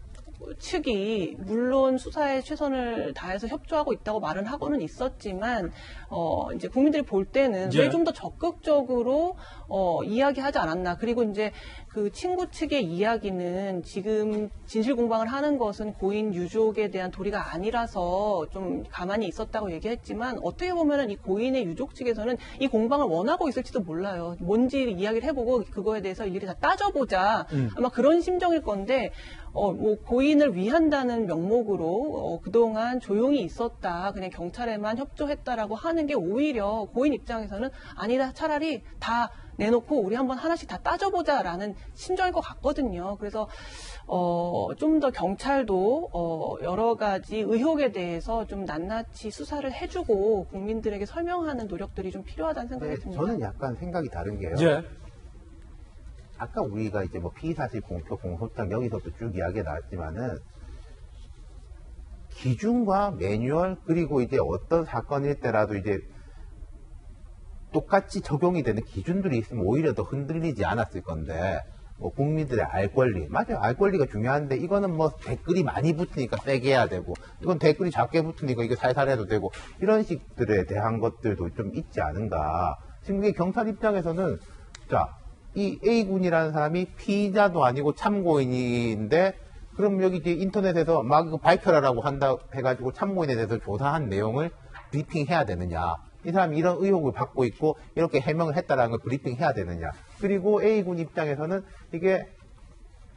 측이 물론 수사에 최선을 다해서 협조하고 있다고 말은 하고는 있었지만 이제 국민들이 볼 때는 왜 좀 더 적극적으로 이야기하지 않았나. 그리고 이제 그 친구 측의 이야기는 지금 진실 공방을 하는 것은 고인 유족에 대한 도리가 아니라서 좀 가만히 있었다고 얘기했지만 어떻게 보면은 이 고인의 유족 측에서는 이 공방을 원하고 있을지도 몰라요. 뭔지 이야기를 해보고 그거에 대해서 일일이 다 따져보자. 아마 그런 심정일 건데 고인을 위한다는 명목으로 그동안 조용히 있었다. 그냥 경찰에만 협조했다라고 하는 게 오히려 고인 입장에서는 아니다. 차라리 다 내놓고 우리 한번 하나씩 다 따져보자라는 심정일 것 같거든요. 그래서 좀 더 경찰도 여러 가지 의혹에 대해서 좀 낱낱이 수사를 해주고 국민들에게 설명하는 노력들이 좀 필요하다는 생각이 듭니다. 저는 약간 생각이 다른 게요. 예. 아까 우리가 이제 피의사실 공표 공소장 여기서도 쭉 이야기가 나왔지만은 기준과 매뉴얼 그리고 이제 어떤 사건일 때라도 이제 똑같이 적용이 되는 기준들이 있으면 오히려 더 흔들리지 않았을 건데 국민들의 알 권리 맞아요. 알 권리가 중요한데 이거는 댓글이 많이 붙으니까 세게 해야 되고 이건 댓글이 작게 붙으니까 이거 살살 해도 되고 이런 식들에 대한 것들도 좀 있지 않은가. 지금 이게 경찰 입장에서는 이 A군이라는 사람이 피의자도 아니고 참고인인데 그럼 여기 이제 인터넷에서 막 이거 발표라고 한다 해가지고 참고인에 대해서 조사한 내용을 브리핑해야 되느냐. 이 사람이 이런 의혹을 받고 있고 이렇게 해명을 했다라는 걸 브리핑해야 되느냐. 그리고 A군 입장에서는 이게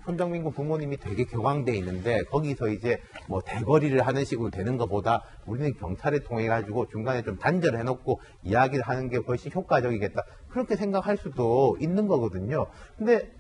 손정민 군 부모님이 되게 격앙돼 있는데 거기서 이제 대거리를 하는 식으로 되는 것보다 우리는 경찰을 통해 가지고 중간에 좀 단절해 놓고 이야기를 하는 게 훨씬 효과적이겠다. 그렇게 생각할 수도 있는 거거든요. 근데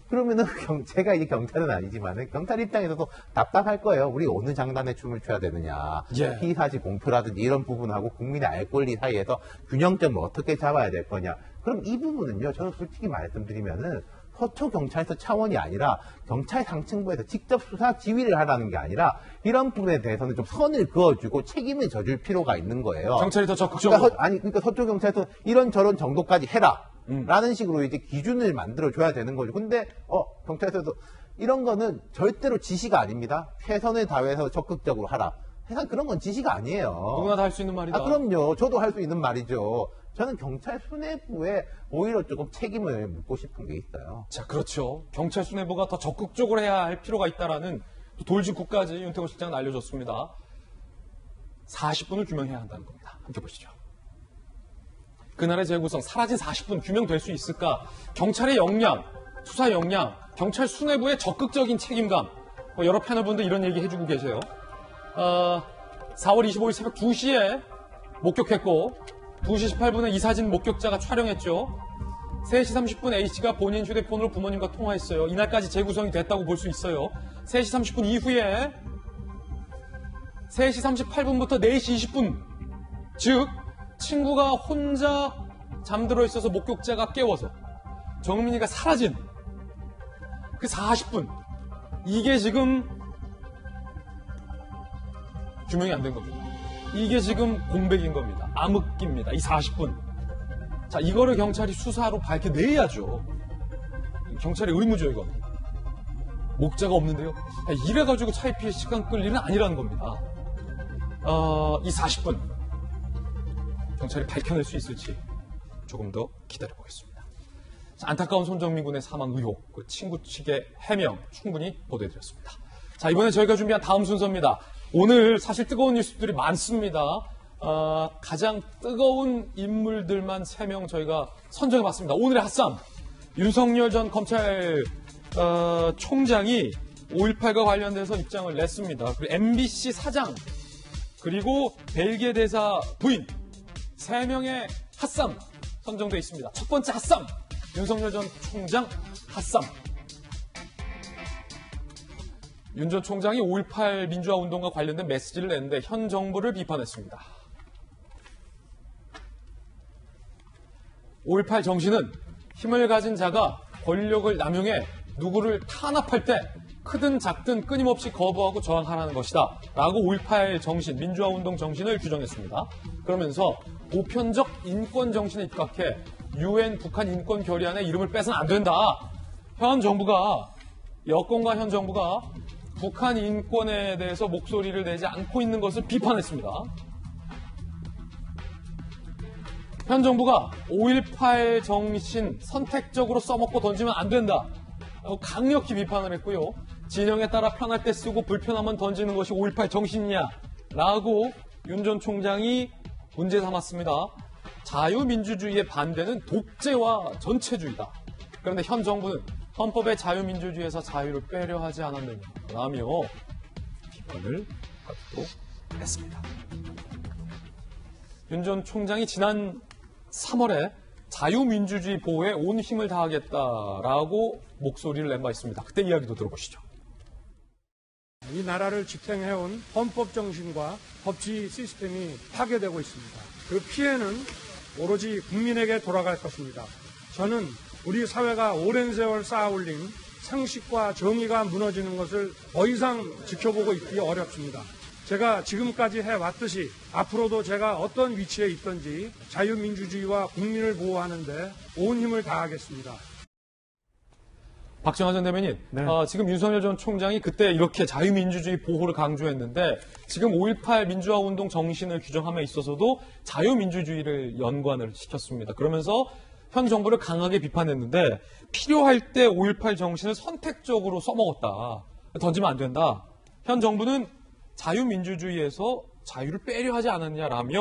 그러면은 제가 이제 경찰은 아니지만은 경찰 입장에서도 답답할 거예요. 우리 어느 장단에 춤을 춰야 되느냐. 예. 피의사실 공표라든지 이런 부분하고 국민의 알 권리 사이에서 균형점을 어떻게 잡아야 될 거냐. 그럼 이 부분은요. 저는 솔직히 말씀드리면은 서초경찰서 차원이 아니라 경찰 상층부에서 직접 수사 지휘를 하라는 게 아니라 이런 부분에 대해서는 좀 선을 그어주고 책임을 져줄 필요가 있는 거예요. 경찰이 더 적극적으로. 그러니까 서초경찰서 이런저런 정도까지 해라. 라는 식으로 이제 기준을 만들어줘야 되는 거죠. 근데, 경찰서에서 이런 거는 절대로 지시가 아닙니다. 최선을 다해서 적극적으로 하라. 세상 그런 건 지시가 아니에요. 누구나 다 할 수 있는 말이다. 그럼요. 저도 할 수 있는 말이죠. 저는 경찰 수뇌부에 오히려 조금 책임을 묻고 싶은 게 있어요. 자, 그렇죠. 경찰 수뇌부가 더 적극적으로 해야 할 필요가 있다라는 돌직구까지 윤태호 실장은 알려줬습니다. 40분을 규명해야 한다는 겁니다. 함께 보시죠. 그날의 재구성, 사라진 40분 규명될 수 있을까? 경찰의 역량, 수사 역량, 경찰 수뇌부의 적극적인 책임감. 여러 패널분들 이런 얘기 해주고 계세요. 4월 25일 새벽 2시에 목격했고 2시 18분에 이 사진 목격자가 촬영했죠. 3시 30분 A씨가 본인 휴대폰으로 부모님과 통화했어요. 이날까지 재구성이 됐다고 볼 수 있어요. 3시 30분 이후에 3시 38분부터 4시 20분 즉 친구가 혼자 잠들어 있어서 목격자가 깨워서 정민이가 사라진 그 40분 이게 지금 규명이 안 된 겁니다. 이게 지금 공백인 겁니다. 암흑기입니다. 이 40분. 자, 이거를 경찰이 수사로 밝혀내야죠. 경찰의 의무죠, 이거. 목자가 없는데요. 이래가지고 차이피해 시간 끌 일은 아니라는 겁니다. 이 40분 경찰이 밝혀낼 수 있을지 조금 더 기다려보겠습니다. 자, 안타까운 손정민 군의 사망 의혹, 그 친구 측의 해명 충분히 보도해드렸습니다. 자, 이번에 저희가 준비한 다음 순서입니다. 오늘 사실 뜨거운 뉴스들이 많습니다. 가장 뜨거운 인물들만 3명 저희가 선정해봤습니다. 오늘의 핫상, 윤석열 전 검찰 총장이 5.18과 관련돼서 입장을 냈습니다. 그리고 MBC 사장, 그리고 벨기에 대사 부인 3명의 핫상 선정되어 있습니다. 첫 번째 핫상, 윤석열 전 총장 핫상. 윤 전 총장이 5.18 민주화 운동과 관련된 메시지를 냈는데 현 정부를 비판했습니다. 5.18 정신은 힘을 가진 자가 권력을 남용해 누구를 탄압할 때 크든 작든 끊임없이 거부하고 저항하라는 것이다 라고 5.18 정신, 민주화 운동 정신을 규정했습니다. 그러면서 보편적 인권 정신에 입각해 UN 북한 인권 결의안에 이름을 빼서는 안 된다. 현 정부가, 여권과 현 정부가 북한 인권에 대해서 목소리를 내지 않고 있는 것을 비판했습니다. 현 정부가 5.18 정신 선택적으로 써먹고 던지면 안 된다. 강력히 비판을 했고요. 진영에 따라 편할 때 쓰고 불편하면 던지는 것이 5.18 정신이냐 라고 윤 전 총장이 문제 삼았습니다. 자유민주주의의 반대는 독재와 전체주의다. 그런데 현 정부는 헌법의 자유민주주의에서 자유를 빼려 하지 않았느냐라며 비판을 하기도 했습니다. 윤 전 총장이 지난 3월에 자유민주주의 보호에 온 힘을 다하겠다라고 목소리를 낸 바 있습니다. 그때 이야기도 들어보시죠. 이 나라를 지탱해온 헌법 정신과 법치 시스템이 파괴되고 있습니다. 그 피해는 오로지 국민에게 돌아갈 것입니다. 저는 우리 사회가 오랜 세월 쌓아올린 상식과 정의가 무너지는 것을 더 이상 지켜보고 있기 어렵습니다. 제가 지금까지 해왔듯이 앞으로도 제가 어떤 위치에 있든지 자유민주주의와 국민을 보호하는 데 온 힘을 다하겠습니다. 박정하 전 대변인, 네. 지금 윤석열 전 총장이 그때 이렇게 자유민주주의 보호를 강조했는데 지금 5.18 민주화 운동 정신을 규정함에 있어서도 자유민주주의를 연관을 시켰습니다. 그러면서 현 정부를 강하게 비판했는데 필요할 때 5.18 정신을 선택적으로 써먹었다. 던지면 안 된다. 현 정부는 자유민주주의에서 자유를 빼려 하지 않았냐라며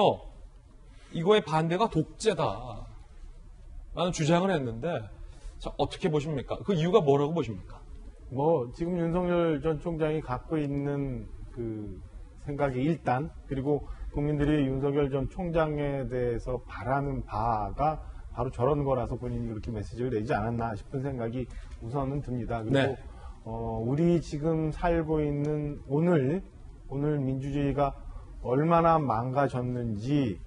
이거의 반대가 독재다 라는 주장을 했는데 자, 어떻게 보십니까? 그 이유가 뭐라고 보십니까? 지금 윤석열 전 총장이 갖고 있는 그 생각이 일단, 그리고 국민들이 윤석열 전 총장에 대해서 바라는 바가 바로 저런 거라서 본인이 그렇게 메시지를 내지 않았나 싶은 생각이 우선은 듭니다. 그리고 네. 우리 지금 살고 있는 오늘 민주주의가 얼마나 망가졌는지,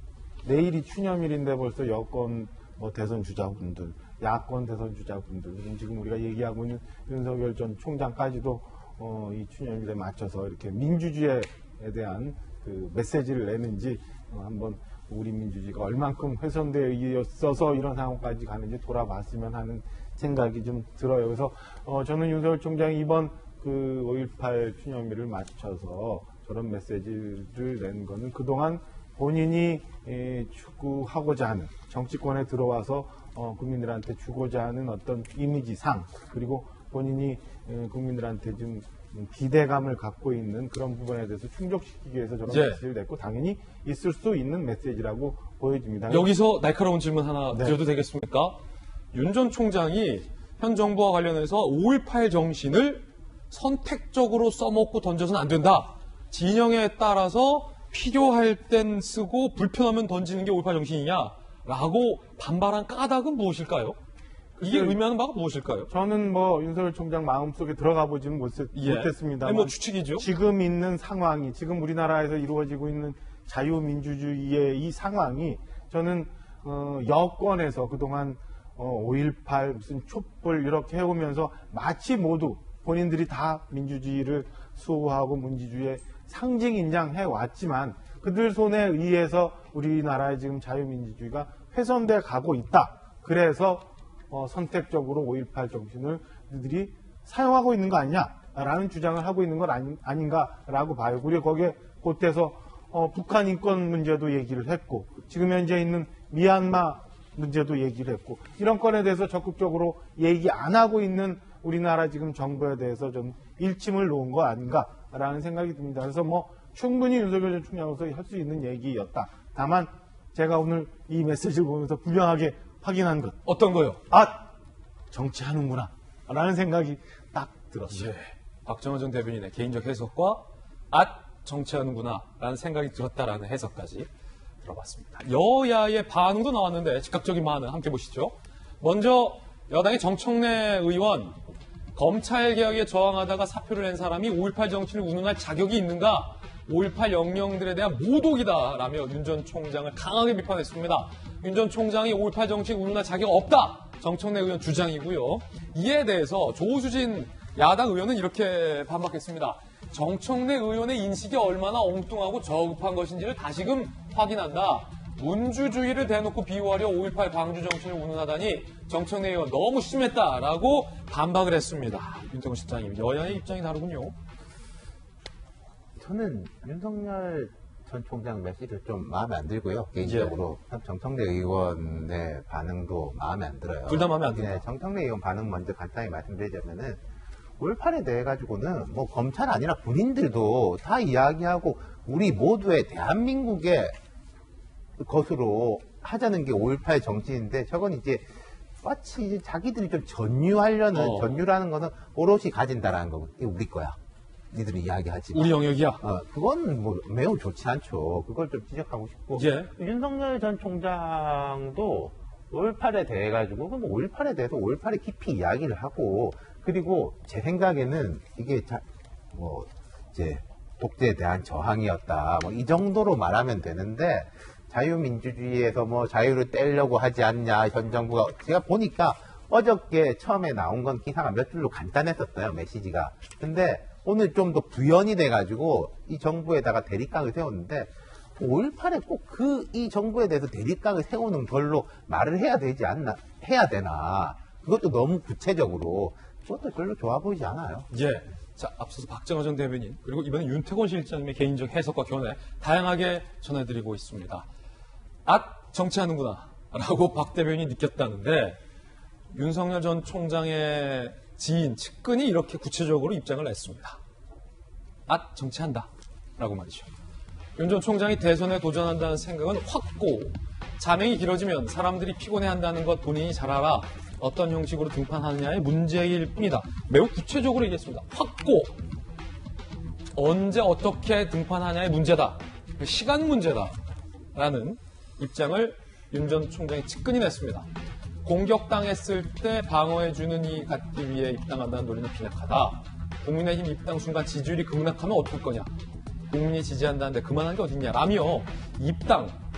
내일이 추념일인데 벌써 여권 대선 주자분들, 야권 대선 주자분들, 지금 우리가 얘기하고 있는 윤석열 전 총장까지도 이 추념일에 맞춰서 이렇게 민주주의에 대한 그 메시지를 내는지 한번 우리 민주주의가 얼만큼 훼손되어 있어서 이런 상황까지 가는지 돌아봤으면 하는 생각이 좀 들어요. 그래서 저는 윤석열 총장이 이번 그 5.18 추념일을 맞춰서 저런 메시지를 낸 거는 그동안 본인이 추구하고자 하는, 정치권에 들어와서 국민들한테 주고자 하는 어떤 이미지상, 그리고 본인이 국민들한테 좀 기대감을 갖고 있는 그런 부분에 대해서 충족시키기 위해서 저런 메시지를 냈고, 당연히 있을 수 있는 메시지라고 보여집니다. 여기서 날카로운 질문 하나 네. 드려도 되겠습니까? 윤 전 총장이 현 정부와 관련해서 5.18 정신을 선택적으로 써먹고 던져서는 안 된다. 진영에 따라서 필요할 땐 쓰고 불편하면 던지는 게 5.18 정신이냐라고 반발한 까닭은 무엇일까요? 이게 의미하는 바가 무엇일까요? 저는 윤석열 총장 마음속에 들어가 보지는 못했습니다만 추측이죠. 지금 있는 상황이, 지금 우리나라에서 이루어지고 있는 자유민주주의의 이 상황이, 저는 여권에서 그동안 5.18 무슨 촛불 이렇게 해오면서 마치 모두 본인들이 다 민주주의를 수호하고 민주주의의 상징인장 해왔지만 그들 손에 의해서 우리나라의 지금 자유민주주의가 훼손돼 가고 있다. 그래서 선택적으로 5.18 정신을 그들이 사용하고 있는 거 아니냐라는 주장을 하고 있는 건 아닌가라고 봐요. 우리가 거기에 곧대서 북한 인권 문제도 얘기를 했고 지금 현재 있는 미얀마 문제도 얘기를 했고 이런 건에 대해서 적극적으로 얘기 안 하고 있는 우리나라 지금 정부에 대해서 좀 일침을 놓은 거 아닌가라는 생각이 듭니다. 그래서 충분히 윤석열 전 총장으로서 할 수 있는 얘기였다. 다만 제가 오늘 이 메시지를 보면서 분명하게 확인한 것. 어떤 거요? 정치하는구나 라는 생각이 딱 들었어요. 예. 박정호 전 대변인의 개인적 해석과 정치하는구나 라는 생각이 들었다라는 해석까지 들어봤습니다. 여야의 반응도 나왔는데 즉각적인 반응 함께 보시죠. 먼저 여당의 정청래 의원, 검찰개혁에 저항하다가 사표를 낸 사람이 5.18 정치를 운운할 자격이 있는가? 5.18 영령들에 대한 모독이다라며 윤 전 총장을 강하게 비판했습니다. 윤 전 총장이 5.18 정치를 운운할 자격 없다. 정청래 의원 주장이고요. 이에 대해서 조수진 야당 의원은 이렇게 반박했습니다. 정청래 의원의 인식이 얼마나 엉뚱하고 저급한 것인지를 다시금 확인한다. 문주주의를 대놓고 비유하려 5.18 광주 정치를 운운하다니 정청래 의원 너무 심했다라고 반박을 했습니다. 윤태곤 실장님, 여야의 입장이 다르군요. 저는 윤석열 전 총장 메시지 좀 마음에 안 들고요. 개인적으로 정청래 의원의 반응도 마음에 안 들어요. 둘 다 마음에 안 듭니다. 정청래 의원 반응 먼저 간단히 말씀드리자면은 5.18에 대해 가지고는 검찰 아니라 군인들도 다 이야기하고 우리 모두의 대한민국의 것으로 하자는 게 5.18 정치인데 저건 이제 마치 이제 자기들이 좀 전유하려는 전유라는 거는 오롯이 가진다라는 거. 이게 우리 거야. 니들이 이야기하지. 우리 영역이야. 그건 매우 좋지 않죠. 그걸 좀 지적하고 싶고. 윤석열 전 총장도 5.18에 대해 가지고 5.18에 대해서 5.18에 깊이 이야기를 하고 그리고 제 생각에는 이게 이제 독재에 대한 저항이었다. 이 정도로 말하면 되는데 자유민주주의에서 자유를 떼려고 하지 않냐 현 정부가 제가 보니까 어저께 처음에 나온 건 기사가 몇 줄로 간단했었어요. 메시지가. 근데 오늘 좀 더 부연이 돼가지고 이 정부에다가 대립각을 세웠는데 5.18에 꼭 이 정부에 대해서 대립각을 세우는 걸로 말을 해야 되나. 그것도 너무 구체적으로 그것도 별로 좋아 보이지 않아요. 자, 앞서서 박정호 전 대변인 그리고 이번에 윤태곤 실장님의 개인적 해석과 견해 다양하게 전해드리고 있습니다. 정치하는구나 라고 박 대변인이 느꼈다는데 윤석열 전 총장의 지인, 측근이 이렇게 구체적으로 입장을 냈습니다. 정치한다 라고 말이죠. 윤 전 총장이 대선에 도전한다는 생각은 확고, 자명이 길어지면 사람들이 피곤해한다는 것 본인이 잘 알아 어떤 형식으로 등판하느냐의 문제일 뿐이다. 매우 구체적으로 얘기했습니다. 확고, 언제 어떻게 등판하냐의 문제다. 시간 문제다 라는 입장을 윤 전 총장의 측근이 냈습니다. 공격당했을 때 방어해주는 이 갖기 위해 입당한다는 논리는 빈약하다. 국민의힘 입당 순간 지지율이 급락하면 어떨 거냐. 국민이 지지한다는데 그만한 게 어딨냐. 라며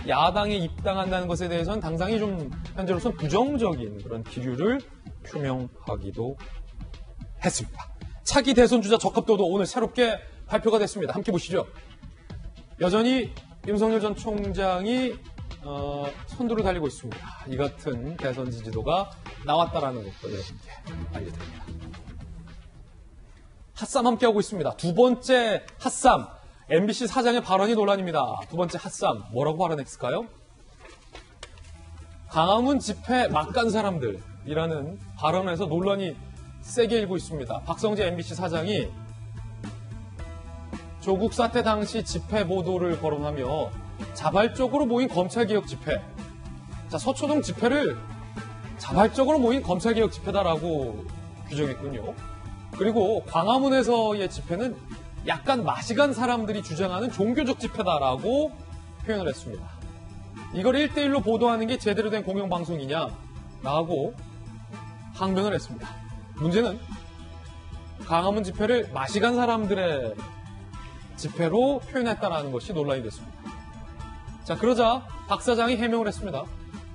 야당에 입당한다는 것에 대해서는 당장이 좀 현재로서는 부정적인 그런 기류를 표명하기도 했습니다. 차기 대선 주자 적합도도 오늘 새롭게 발표가 됐습니다. 함께 보시죠. 여전히 윤석열 전 총장이 선두를 달리고 있습니다. 이 같은 대선 지지도가 나왔다라는 것도 여러분께 알려드립니다. 핫쌈 함께하고 있습니다. 두 번째 핫쌈, MBC 사장의 발언이 논란입니다. 두 번째 핫쌈, 뭐라고 발언했을까요? 광화문 집회 막 간 사람들이라는 발언에서 논란이 세게 일고 있습니다. 박성재 MBC 사장이 조국 사태 당시 집회 보도를 거론하며 자발적으로 모인 검찰개혁 집회. 자, 서초동 집회를 자발적으로 모인 검찰개혁 집회다라고 규정했군요. 그리고 광화문에서의 집회는 약간 마시간 사람들이 주장하는 종교적 집회다라고 표현을 했습니다. 이걸 1대1로 보도하는 게 제대로 된 공영방송이냐라고 항변을 했습니다. 문제는 광화문 집회를 마시간 사람들의 집회로 표현했다라는 것이 논란이 됐습니다. 자, 그러자 박 사장이 해명을 했습니다.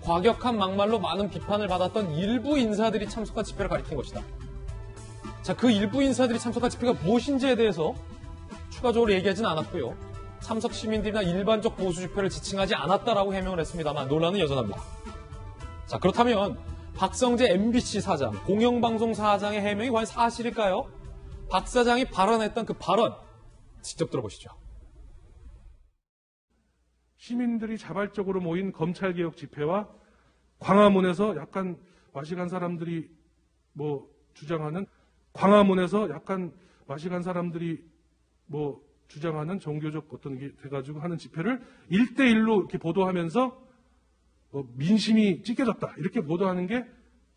과격한 막말로 많은 비판을 받았던 일부 인사들이 참석한 집회를 가리킨 것이다. 자, 그 일부 인사들이 참석한 집회가 무엇인지에 대해서 추가적으로 얘기하진 않았고요. 참석 시민들이나 일반적 보수 집회를 지칭하지 않았다라고 해명을 했습니다만 논란은 여전합니다. 자, 그렇다면 박성재 MBC 사장, 공영방송 사장의 해명이 과연 사실일까요? 박 사장이 발언했던 그 발언 직접 들어보시죠. 시민들이 자발적으로 모인 검찰개혁 집회와 광화문에서 약간 와시간 사람들이 뭐 주장하는 종교적 어떤 게 돼가지고 하는 집회를 1대1로 이렇게 보도하면서 민심이 찢겨졌다 이렇게 보도하는 게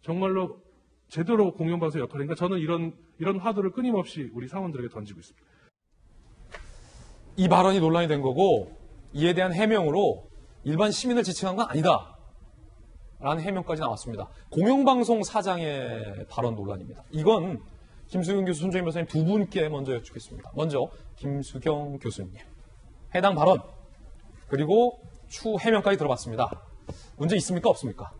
정말로 제대로 공영방송 역할인가? 저는 이런 화두를 끊임없이 우리 사원들에게 던지고 있습니다. 이 발언이 논란이 된 거고 이에 대한 해명으로 일반 시민을 지칭한 건 아니다 라는 해명까지 나왔습니다. 공영방송 사장의 발언 논란입니다. 이건 김수경 교수, 손정희 변호사님 두 분께 먼저 여쭙겠습니다. 먼저 김수경 교수님, 해당 발언 그리고 추 해명까지 들어봤습니다. 문제 있습니까? 없습니까?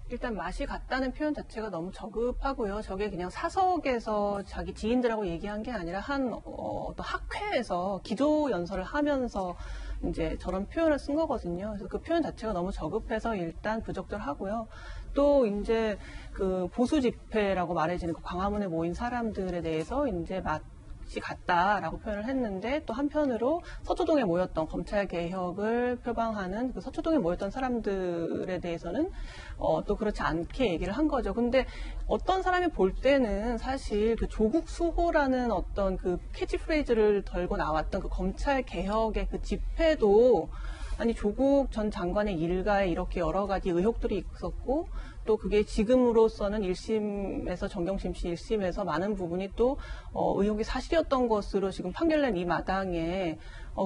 일단 맛이 같다는 표현 자체가 너무 저급하고요. 저게 그냥 사석에서 자기 지인들하고 얘기한 게 아니라 어떤 학회에서 기조 연설을 하면서 이제 저런 표현을 쓴 거거든요. 그래서 그 표현 자체가 너무 저급해서 일단 부적절하고요. 또 이제 그 보수 집회라고 말해지는 그 광화문에 모인 사람들에 대해서 이제 맛이 같다라고 표현을 했는데 또 한편으로 서초동에 모였던 검찰 개혁을 표방하는 그 서초동에 모였던 사람들에 대해서는 또 그렇지 않게 얘기를 한 거죠. 근데 어떤 사람이 볼 때는 사실 그 조국 수호라는 어떤 그 캐치프레이즈를 들고 나왔던 그 검찰 개혁의 그 집회도 아니 조국 전 장관의 일가에 이렇게 여러 가지 의혹들이 있었고 또 그게 지금으로서는 1심에서 정경심 씨 1심에서 많은 부분이 또 의혹이 사실이었던 것으로 지금 판결낸 이 마당에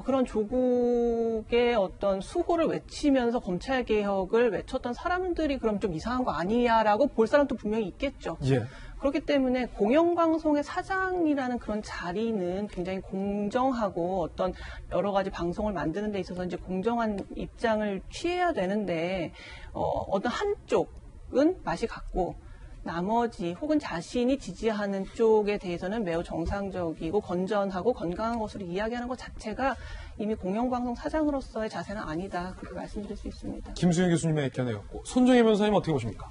그런 조국의 어떤 수호를 외치면서 검찰개혁을 외쳤던 사람들이 그럼 좀 이상한 거 아니냐라고 볼 사람도 분명히 있겠죠. 예. 그렇기 때문에 공영방송의 사장이라는 그런 자리는 굉장히 공정하고 어떤 여러 가지 방송을 만드는 데 있어서 이제 공정한 입장을 취해야 되는데 어떤 한쪽은 맛이 같고 나머지 혹은 자신이 지지하는 쪽에 대해서는 매우 정상적이고 건전하고 건강한 것으로 이야기하는 것 자체가 이미 공영방송 사장으로서의 자세는 아니다. 그렇게 말씀드릴 수 있습니다. 김수영 교수님의 견해였고 손정혜 변호사님 어떻게 보십니까?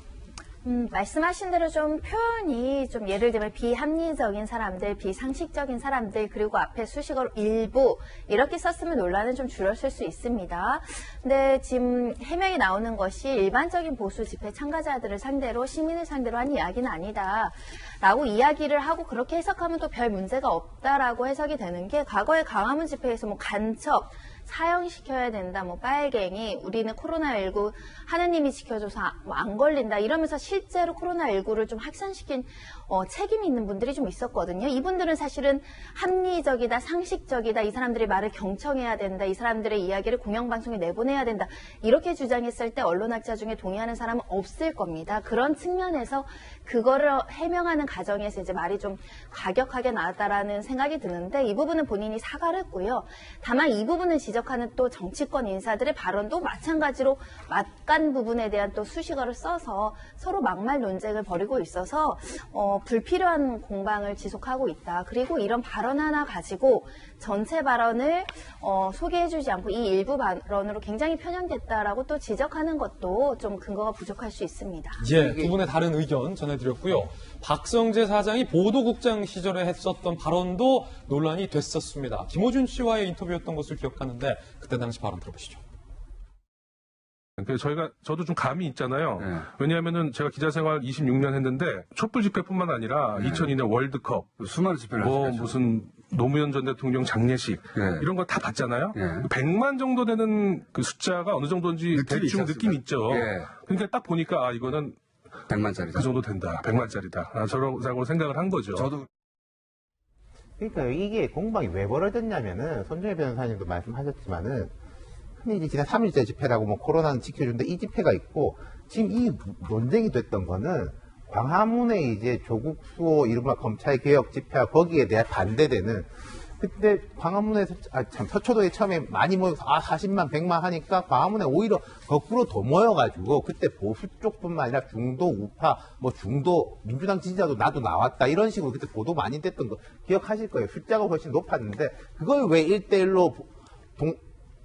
말씀하신 대로 좀 표현이 좀 예를 들면 비합리적인 사람들, 비상식적인 사람들, 그리고 앞에 수식어로 일부 이렇게 썼으면 논란은 좀 줄었을 수 있습니다. 근데 지금 해명이 나오는 것이 일반적인 보수 집회 참가자들을 상대로 시민을 상대로 한 이야기는 아니다. 라고 이야기를 하고 그렇게 해석하면 또 별 문제가 없다라고 해석이 되는 게 과거에 광화문 집회에서 뭐 간첩, 사형시켜야 된다, 뭐 빨갱이, 우리는 코로나19 하느님이 지켜줘서 안 걸린다 이러면서 실제로 코로나19를 좀 확산시킨 책임이 있는 분들이 좀 있었거든요. 이분들은 사실은 합리적이다, 상식적이다, 이 사람들의 말을 경청해야 된다, 이 사람들의 이야기를 공영방송에 내보내야 된다 이렇게 주장했을 때 언론학자 중에 동의하는 사람은 없을 겁니다. 그런 측면에서 그거를 해명하는 과정에서 이제 말이 좀 과격하게 나왔다라는 생각이 드는데 이 부분은 본인이 사과를 했고요. 다만 이 부분을 지적하는 또 정치권 인사들의 발언도 마찬가지로 맞간 부분에 대한 또 수식어를 써서 서로 막말 논쟁을 벌이고 있어서 불필요한 공방을 지속하고 있다. 그리고 이런 발언 하나 가지고 전체 발언을 소개해주지 않고 이 일부 발언으로 굉장히 편향됐다라고 또 지적하는 것도 좀 근거가 부족할 수 있습니다. 예, 두 분의 다른 의견 전해드렸고요. 박성재 사장이 보도국장 시절에 했었던 발언도 논란이 됐었습니다. 김호준 씨와의 인터뷰였던 것을 기억하는데 그때 당시 발언 들어보시죠. 저도 좀 감이 있잖아요. 네. 왜냐하면은 제가 기자 생활 26년 했는데 촛불 집회뿐만 아니라 2002년 월드컵, 수많은 집회를 무슨 노무현 전 대통령 장례식 이런 거 다 봤잖아요. 100만 정도 되는 그 숫자가 어느 정도인지 대충 느낌이 있죠. 그러니까 딱 보니까 이거는 100만짜리다. 그 정도 된다. 100만짜리다. 저라고 생각을 한 거죠. 저도. 그러니까 이게 공방이 왜 벌어졌냐면은 손정혜 변호사님도 말씀하셨지만은 흔히 이제 지난 3일째 집회라고 뭐 코로나는 지켜준다 이 집회가 있고 지금 이 논쟁이 됐던 거는 광화문에 이제 조국 수호 이른바 검찰 개혁 집회와 거기에 대해 반대되는 그때 광화문에서 서초동에 처음에 많이 모여서 40만 100만 하니까 광화문에 오히려 거꾸로 더 모여가지고 그때 보수 쪽뿐만 아니라 중도 우파 뭐 중도 민주당 지지자도 나도 나왔다 이런 식으로 그때 보도 많이 됐던 거 기억하실 거예요. 숫자가 훨씬 높았는데 그걸 왜 1대1로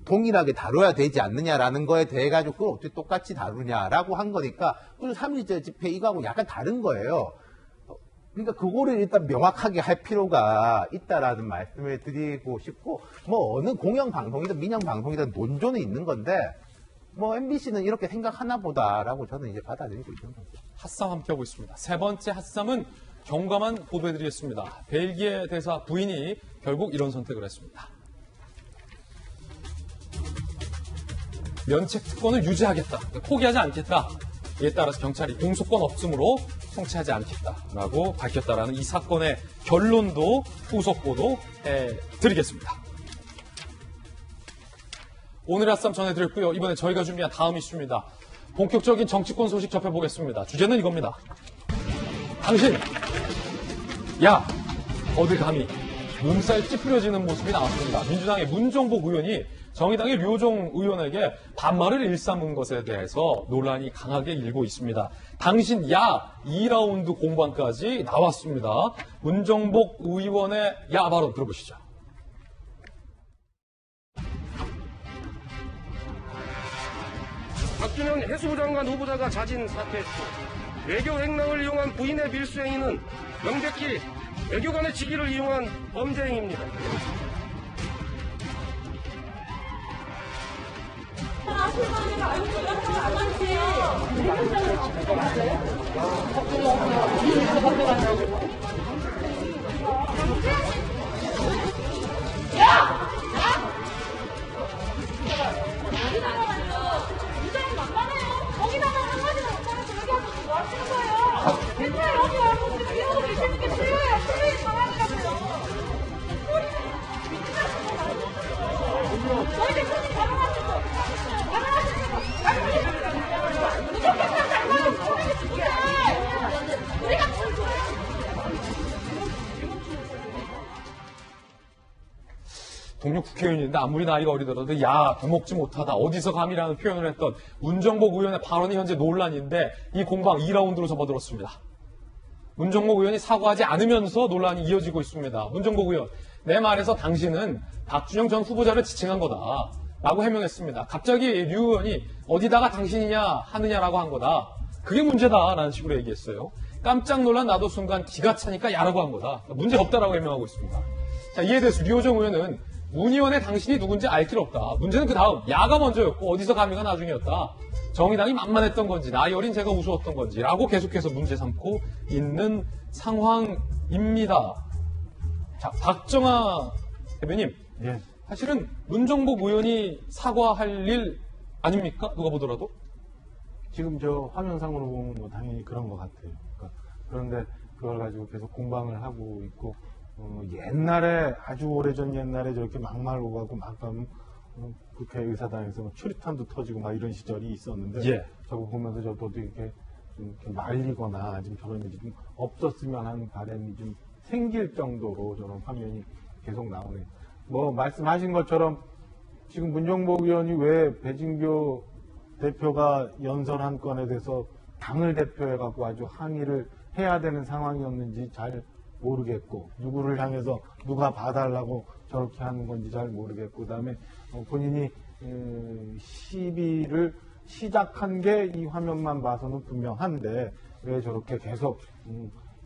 동일하게 다뤄야 되지 않느냐라는 거에 대해 가지고 그걸 어떻게 똑같이 다루냐라고 한 거니까 그리고 3.1절 집회 이거하고 약간 다른 거예요. 그러니까 그거를 일단 명확하게 할 필요가 있다라는 말씀을 드리고 싶고 뭐 어느 공영방송이든 민영방송이든 논조는 있는 건데 뭐 MBC는 이렇게 생각하나 보다라고 저는 이제 받아들이고 있는 거죠. 핫삼 함께하고 있습니다. 세 번째 핫삼은 경감한 보도해드리겠습니다. 벨기에 대사 부인이 결국 이런 선택을 했습니다. 면책 특권을 유지하겠다. 포기하지 않겠다. 이에 따라서 경찰이 공소권 없음으로 송치하지 않겠다라고 밝혔다라는 이 사건의 결론도 후속 보도해드리겠습니다. 오늘 핫삼 전해드렸고요. 이번에 저희가 준비한 다음 이슈입니다. 본격적인 정치권 소식 접해보겠습니다. 주제는 이겁니다. 당신, 야, 어딜 감히 몸살 찌푸려지는 모습이 나왔습니다. 민주당의 문정복 의원이 정의당의 류호정 의원에게 반말을 일삼은 것에 대해서 논란이 강하게 일고 있습니다. 당신, 야, 2라운드 공방까지 나왔습니다. 문정복 의원의 야 발언 들어보시죠. 박준현 해수부 장관 후보자가 자진 사퇴했고 외교 행랑을 이용한 부인의 밀수 행위는 명백히 외교관의 직위를 이용한 범죄 행위입니다. 동료 국회의원인데 아무리 나이가 어리더라도 야, 되먹지 못하다, 어디서 감이라는 표현을 했던 문정복 의원의 발언이 현재 논란인데 이 공방 2라운드로 접어들었습니다. 문정복 의원이 사과하지 않으면서 논란이 이어지고 있습니다. 문정복 의원, 내 말에서 당신은 박준영 전 후보자를 지칭한 거다 라고 해명했습니다. 갑자기 류 의원이 어디다가 당신이냐 하느냐라고 한 거다. 그게 문제다라는 식으로 얘기했어요. 깜짝 놀란 나도 순간 기가 차니까 야라고 한 거다. 문제 없다라고 해명하고 있습니다. 자, 이에 대해서 류호정 의원은 문 의원의 당신이 누군지 알 길 없다. 문제는 그 다음 야가 먼저였고 어디서 감히가 나중이었다. 정의당이 만만했던 건지 나이 어린 제가 우스웠던 건지 라고 계속해서 문제 삼고 있는 상황입니다. 자, 박정아 대변인, 예. 사실은 문정복 의원이 사과할 일 아닙니까? 누가 보더라도? 지금 저 화면상으로 보면 뭐 당연히 그런 것 같아요. 그런데 그걸 가지고 계속 공방을 하고 있고 옛날에 아주 오래전 옛날에 저렇게 막말로 가고 막 가면 국회의사당에서 뭐 출입탄도 터지고 막 이런 시절이 있었는데 예. 저거 보면서 저도 이렇게 좀 이렇게 말리거나 좀 저런 일이 좀 없었으면 하는 바람이 좀 생길 정도로 저런 화면이 계속 나오네요. 뭐 말씀하신 것처럼 지금 문정복 의원이 왜 배진교 대표가 연설한 건에 대해서 당을 대표해갖고 아주 항의를 해야 되는 상황이었는지 잘 모르겠고 누구를 향해서 누가 봐달라고 저렇게 하는 건지 잘 모르겠고 그다음에 본인이 시비를 시작한 게 이 화면만 봐서는 분명한데 왜 저렇게 계속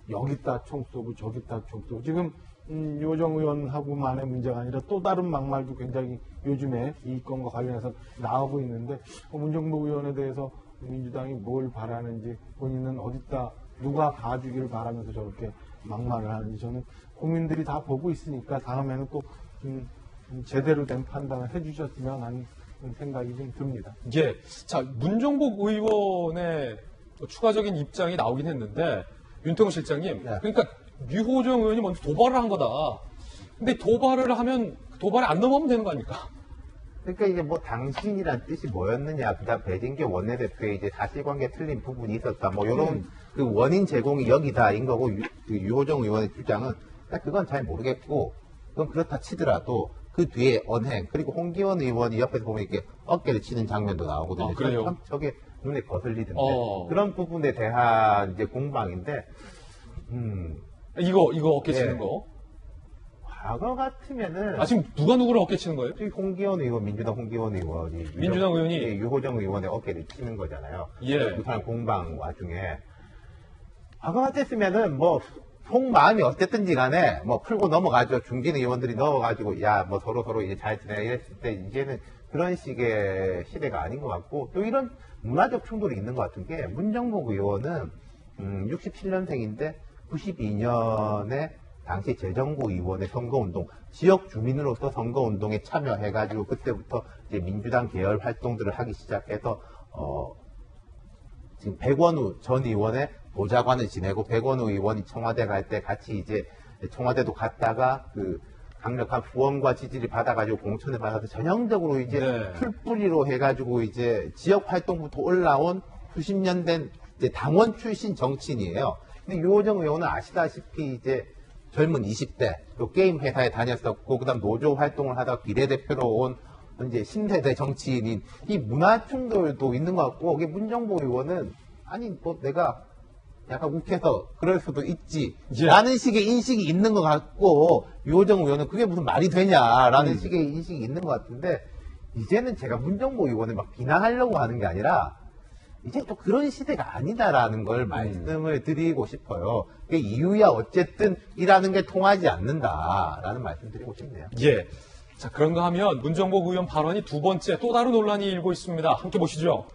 여기다 총 쏘고 저기다 총 쏘고 지금 류호정 의원하고만의 문제가 아니라 또 다른 막말도 굉장히 요즘에 이 건과 관련해서 나오고 있는데 문정복 의원에 대해서 민주당이 뭘 바라는지 본인은 어디다 누가 봐주기를 바라면서 저렇게 막말을 하는지 저는 국민들이 다 보고 있으니까 다음에는 꼭 제대로 된 판단을 해주셨으면 하는 생각이 좀 듭니다. 예. 자, 문정복 의원의 추가적인 입장이 나오긴 했는데 윤태호 실장님, 네. 그러니까 류호정 의원이 먼저 도발을 한 거다. 근데 도발을 하면 도발에 안 넘어가면 되는 거 아닙니까? 그러니까 이제 뭐 당신이란 뜻이 뭐였느냐, 그다음 배진교 원내대표의 이제 사실관계 틀린 부분이 있었다, 뭐 이런 그 원인 제공이 여기다인 거고 그 유호정 의원의 주장은 그건 잘 모르겠고 그건 그렇다 치더라도 그 뒤에 언행 그리고 홍기원 의원이 옆에서 보면 이렇게 어깨를 치는 장면도 나오거든요. 아, 그래요? 참 저게 눈에 거슬리던데 그런 부분에 대한 이제 공방인데 이거 어깨 치는 예. 거. 과거 같으면은 지금 누가 누구를 어깨치는 거예요? 저기 홍기원 의원, 민주당 홍기원 의원이 민주당 의원이 유호정 의원의 어깨를 치는 거잖아요. 예. 부산 공방 와중에 과거 같았으면은 뭐 속마음이 어쨌든지 간에 뭐 풀고 넘어가죠. 중진 의원들이 넣어가지고 야 뭐 서로 이제 잘 지내야 이랬을 때 이제는 그런 식의 시대가 아닌 것 같고 또 이런 문화적 충돌이 있는 것 같은 게 문정복 의원은 67년생인데 92년에 당시 재정부 의원의 선거운동, 지역 주민으로서 선거운동에 참여해가지고 그때부터 이제 민주당 계열 활동들을 하기 시작해서 지금 백원우 전 의원의 보좌관을 지내고 백원우 의원이 청와대 갈 때 같이 이제 청와대도 갔다가 그 강력한 후원과 지지를 받아가지고 공천을 받아서 전형적으로 이제 풀뿌리로 해가지고 이제 지역 활동부터 올라온 수십 년 된 이제 당원 출신 정치인이에요. 근데 유호정 의원은 아시다시피 이제 젊은 20대, 또 게임 회사에 다녔었고, 그 다음 노조 활동을 하다가 비례대표로 온 이제 신세대 정치인인 이 문화 충돌도 있는 것 같고, 이게 문정복 의원은 아니, 뭐 내가 약간 욱해서 그럴 수도 있지. 라는 식의 인식이 있는 것 같고, 유호정 의원은 그게 무슨 말이 되냐라는 식의 인식이 있는 것 같은데, 이제는 제가 문정복 의원을 막 비난하려고 하는 게 아니라, 이제 또 그런 시대가 아니다라는 걸 말씀을 드리고 싶어요. 이유야 어쨌든 일하는 게 통하지 않는다라는 말씀 드리고 싶네요. 예. 자, 그런가 하면 문정복 의원 발언이 두 번째 또 다른 논란이 일고 있습니다. 함께 보시죠.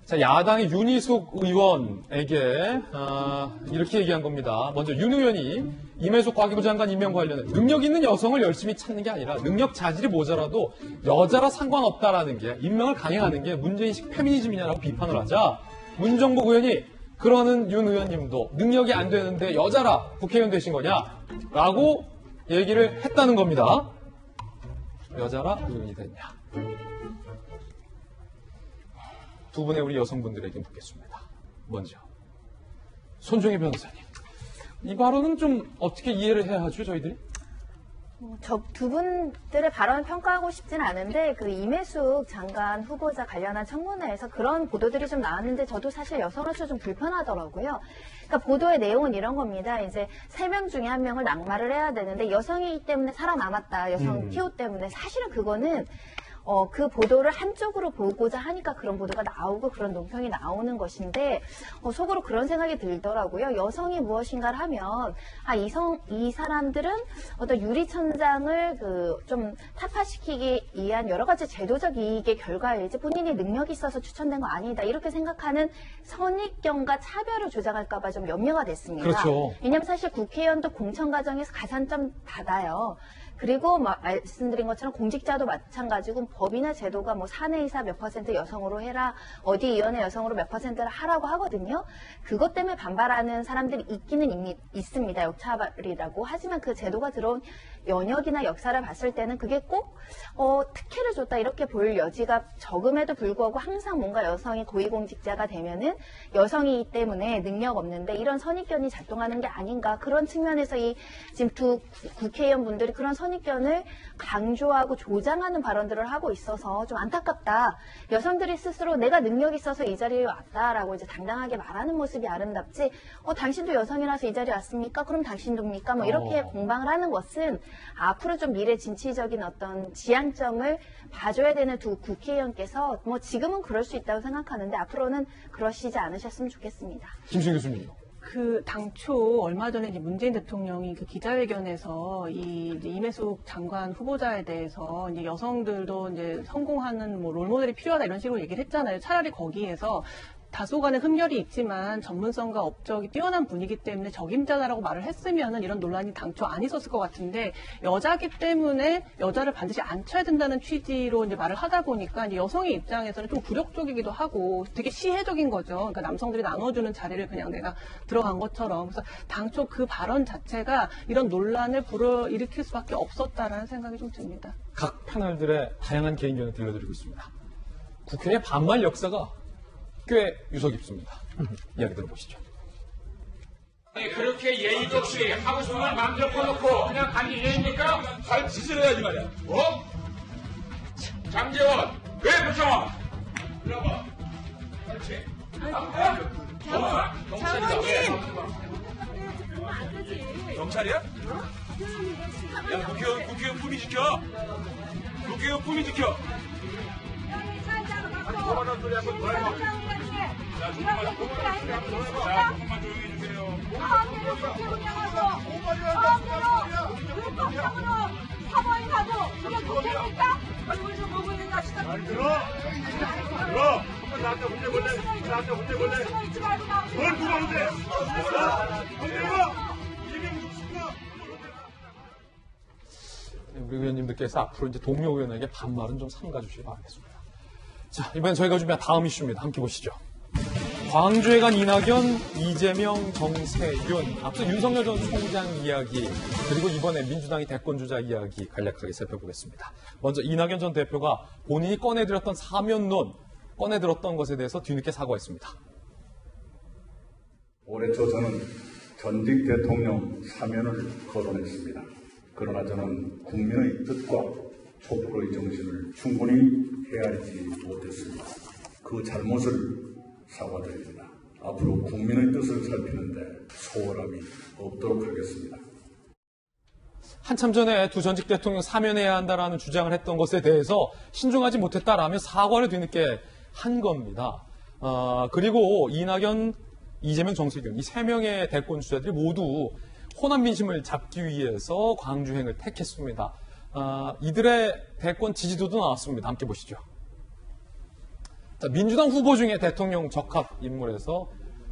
자, 야당의 윤희숙 의원에게 이렇게 얘기한 겁니다. 먼저 윤 의원이 임혜숙 과기부 장관 임명 관련해 능력 있는 여성을 열심히 찾는 게 아니라 능력 자질이 모자라도 여자라 상관없다라는 게 임명을 강행하는 게 문재인식 페미니즘이냐라고 비판을 하자 문정복 의원이 그러는 윤 의원님도 능력이 안 되는데 여자라 국회의원 되신 거냐라고 얘기를 했다는 겁니다. 여자라 의원이 됐냐. 두 분의 우리 여성분들에게 묻겠습니다. 먼저 손종혜 변호사님. 이 발언은 좀 어떻게 이해를 해야 하죠, 저희들이? 저 두 분들의 발언을 평가하고 싶진 않은데 그 임혜숙 장관 후보자 관련한 청문회에서 그런 보도들이 좀 나왔는데 저도 사실 여성으로서 좀 불편하더라고요. 그러니까 보도의 내용은 이런 겁니다. 이제 3명 중에 1명을 낙마를 해야 되는데 여성이기 때문에 살아남았다. 여성 티오 때문에. 사실은 그거는 그 보도를 한쪽으로 보고자 하니까 그런 보도가 나오고 그런 논평이 나오는 것인데 속으로 그런 생각이 들더라고요. 여성이 무엇인가를 하면 이 사람들은 어떤 유리천장을 좀 타파시키기 위한 여러 가지 제도적 이익의 결과일지 본인이 능력이 있어서 추천된 거 아니다. 이렇게 생각하는 선입견과 차별을 조장할까 봐 좀 염려가 됐습니다. 그렇죠. 왜냐하면 사실 국회의원도 공천 과정에서 가산점 받아요. 그리고 말씀드린 것처럼 공직자도 마찬가지고 법이나 제도가 뭐 사내이사 몇 % 여성으로 해라, 어디 위원회 여성으로 몇 %를 하라고 하거든요. 그것 때문에 반발하는 사람들이 있기는 이미 있습니다. 역차별이라고. 하지만 그 제도가 들어온 연역이나 역사를 봤을 때는 그게 꼭 특혜를 줬다 이렇게 볼 여지가 적음에도 불구하고 항상 뭔가 여성이 고위공직자가 되면은 여성이기 때문에 능력 없는데 이런 선입견이 작동하는 게 아닌가. 그런 측면에서 지금 두 국회의원분들이 그런 선입견을 강조하고 조장하는 발언들을 하고 있어서 좀 안타깝다. 여성들이 스스로 내가 능력이 있어서 이 자리에 왔다라고 이제 당당하게 말하는 모습이 아름답지. 당신도 여성이라서 이 자리에 왔습니까? 그럼 당신도입니까? 뭐 이렇게 공방을 하는 것은 앞으로 좀 미래 진취적인 어떤 지향점을 봐줘야 되는 두 국회의원께서 뭐 지금은 그럴 수 있다고 생각하는데 앞으로는 그러시지 않으셨으면 좋겠습니다. 김수영 교수님. 당초 얼마 전에 이제 문재인 대통령이 그 기자회견에서 이제 임혜숙 장관 후보자에 대해서 이제 여성들도 이제 성공하는 뭐 롤모델이 필요하다 이런 식으로 얘기를 했잖아요. 차라리 거기에서 다소간의 흠결이 있지만 전문성과 업적이 뛰어난 분이기 때문에 적임자다라고 말을 했으면은 이런 논란이 당초 안 있었을 것 같은데 여자기 때문에 여자를 반드시 앉혀야 된다는 취지로 이제 말을 하다 보니까 이제 여성의 입장에서는 좀 굴욕적이기도 하고 되게 시혜적인 거죠. 그러니까 남성들이 나눠주는 자리를 그냥 내가 들어간 것처럼. 그래서 당초 그 발언 자체가 이런 논란을 불어일으킬 수밖에 없었다라는 생각이 좀 듭니다. 각 패널들의 다양한 개인견을 들려드리고 있습니다. 국회의 반말 역사가 꽤 유서 깊습니다. 이야기 들어보시죠. 그렇게 예의도 없이 하고 싶은 말 마음대로 꺼놓고 그냥 간게 예의입니까? 잘 짓을 해야지 말이야. 장재원, 왜 불평하? 들어봐. 그렇지. 장관님! 경찰이야? 야, 국회의원 품위 지켜. 국회의원 품위 지켜. 그만한 소리 한번 더 해봐. 자, 조금만 조용히 해주세요. 사모임 가도 그게 국회입니까? 얼굴 좀 보고 있는 거 시작. 들어. 한번 나한테 혼내볼래? 나한테 혼내볼래? 뭘 누가 혼내? 혼내봐. 우리 의원님들께서 앞으로 이제 동료 의원에게 반말은 좀 삼가주시기 바라겠습니다. 자, 이번엔 저희가 준비한 다음 이슈입니다. 함께 보시죠. 광주에 간 이낙연, 이재명, 정세균, 앞서 윤석열 전 총장 이야기, 그리고 이번에 민주당이 대권주자 이야기 간략하게 살펴보겠습니다. 먼저 이낙연 전 대표가 본인이 꺼내들었던 사면론, 꺼내들었던 것에 대해서 뒤늦게 사과했습니다. 올해 초 저는 전직 대통령 사면을 거론했습니다. 그러나 저는 국민의 뜻과 촛불의 정신을 충분히 헤아리지 못했습니다. 그 잘못을 사과드립니다. 앞으로 국민의 뜻을 살피는데 소홀함이 없도록 하겠습니다. 한참 전에 두 전직 대통령 사면해야 한다라는 주장을 했던 것에 대해서 신중하지 못했다라며 사과를 뒤늦게 한 겁니다. 그리고 이낙연, 이재명, 정세균 이 세 명의 대권 주자들이 모두 호남 민심을 잡기 위해서 광주행을 택했습니다. 이들의 대권 지지도도 나왔습니다. 함께 보시죠. 자, 민주당 후보 중에 대통령 적합 인물에서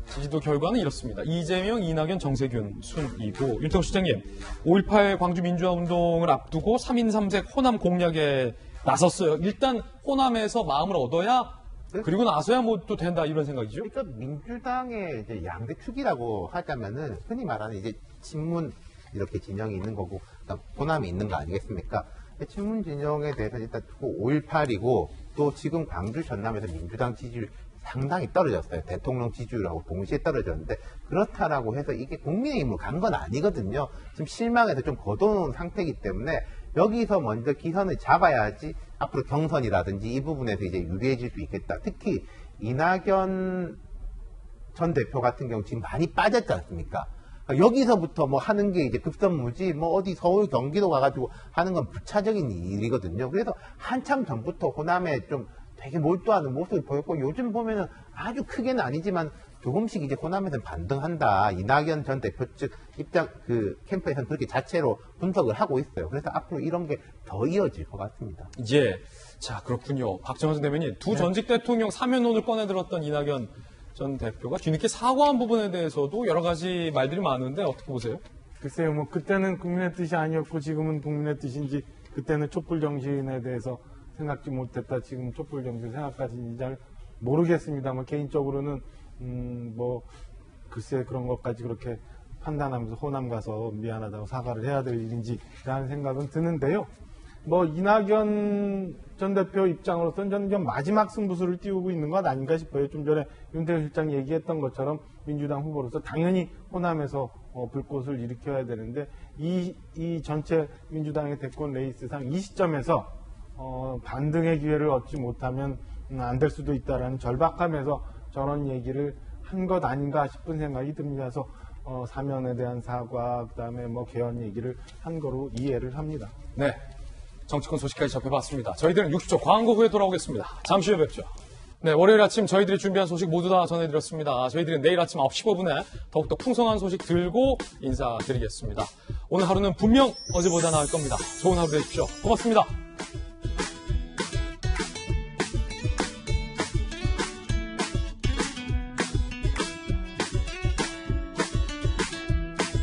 지지도 결과는 이렇습니다. 이재명, 이낙연, 정세균 순이고, 윤태호 시장님, 5.18 광주 민주화 운동을 앞두고 3인 3색 호남 공략에 나섰어요. 일단 호남에서 마음을 얻어야 그리고 나서야 뭐 또 된다 이런 생각이죠? 그러니까 민주당의 이제 양대 축이라고 하자면은 흔히 말하는 이제 친문 이렇게 진영이 있는 거고 그다음 호남이 있는 거 아니겠습니까? 친문 진영에 대해서 일단 5.18이고 또 지금 광주 전남에서 민주당 지지율 상당히 떨어졌어요. 대통령 지지율하고 동시에 떨어졌는데 그렇다라고 해서 이게 국민의힘으로 간 건 아니거든요. 지금 실망해서 좀 걷어놓은 상태이기 때문에 여기서 먼저 기선을 잡아야지 앞으로 경선이라든지 이 부분에서 이제 유리해질 수 있겠다. 특히 이낙연 전 대표 같은 경우 지금 많이 빠졌지 않습니까? 그러니까 여기서부터 뭐 하는 게 이제 급선무지 뭐 어디 서울 경기도 가가지고 하는 건 부차적인 일이거든요. 그래서 한참 전부터 호남에 좀 되게 몰두하는 모습을 보였고 요즘 보면은 아주 크게는 아니지만 조금씩 이제 호남에서는 반등한다. 이낙연 전 대표 측 입장 캠프에서는 그렇게 자체로 분석을 하고 있어요. 그래서 앞으로 이런 게 더 이어질 것 같습니다. 자 그렇군요. 박정환 전 대변인 두 전직 대통령 사면론을 꺼내들었던 이낙연 전 대표가 뒤늦게 사과한 부분에 대해서도 여러 가지 말들이 많은데 어떻게 보세요? 글쎄요, 뭐 그때는 국민의 뜻이 아니었고 지금은 국민의 뜻인지 그때는 촛불 정신에 대해서 생각지 못했다. 지금 촛불 정신 생각까지는 잘 모르겠습니다만 개인적으로는 뭐 글쎄 그런 것까지 그렇게 판단하면서 호남 가서 미안하다고 사과를 해야 될 일인지라는 생각은 드는데요. 뭐 이낙연 전 대표 입장으로서는 저는 마지막 승부수를 띄우고 있는 것 아닌가 싶어요. 좀 전에 윤태호 실장 얘기했던 것처럼 민주당 후보로서 당연히 호남에서 불꽃을 일으켜야 되는데 이 전체 민주당의 대권 레이스상 이 시점에서 반등의 기회를 얻지 못하면 안 될 수도 있다라는 절박함에서 저런 얘기를 한 것 아닌가 싶은 생각이 듭니다. 그래서 사면에 대한 사과, 그다음에 뭐 개헌 얘기를 한 거로 이해를 합니다. 네, 정치권 소식까지 접해봤습니다. 저희들은 60초 광고 후에 돌아오겠습니다. 잠시 후에 뵙죠. 네, 월요일 아침 저희들이 준비한 소식 모두 다 전해드렸습니다. 저희들은 내일 아침 9시 15분에 더욱더 풍성한 소식 들고 인사드리겠습니다. 오늘 하루는 분명 어제보다 나을 겁니다. 좋은 하루 되십시오. 고맙습니다.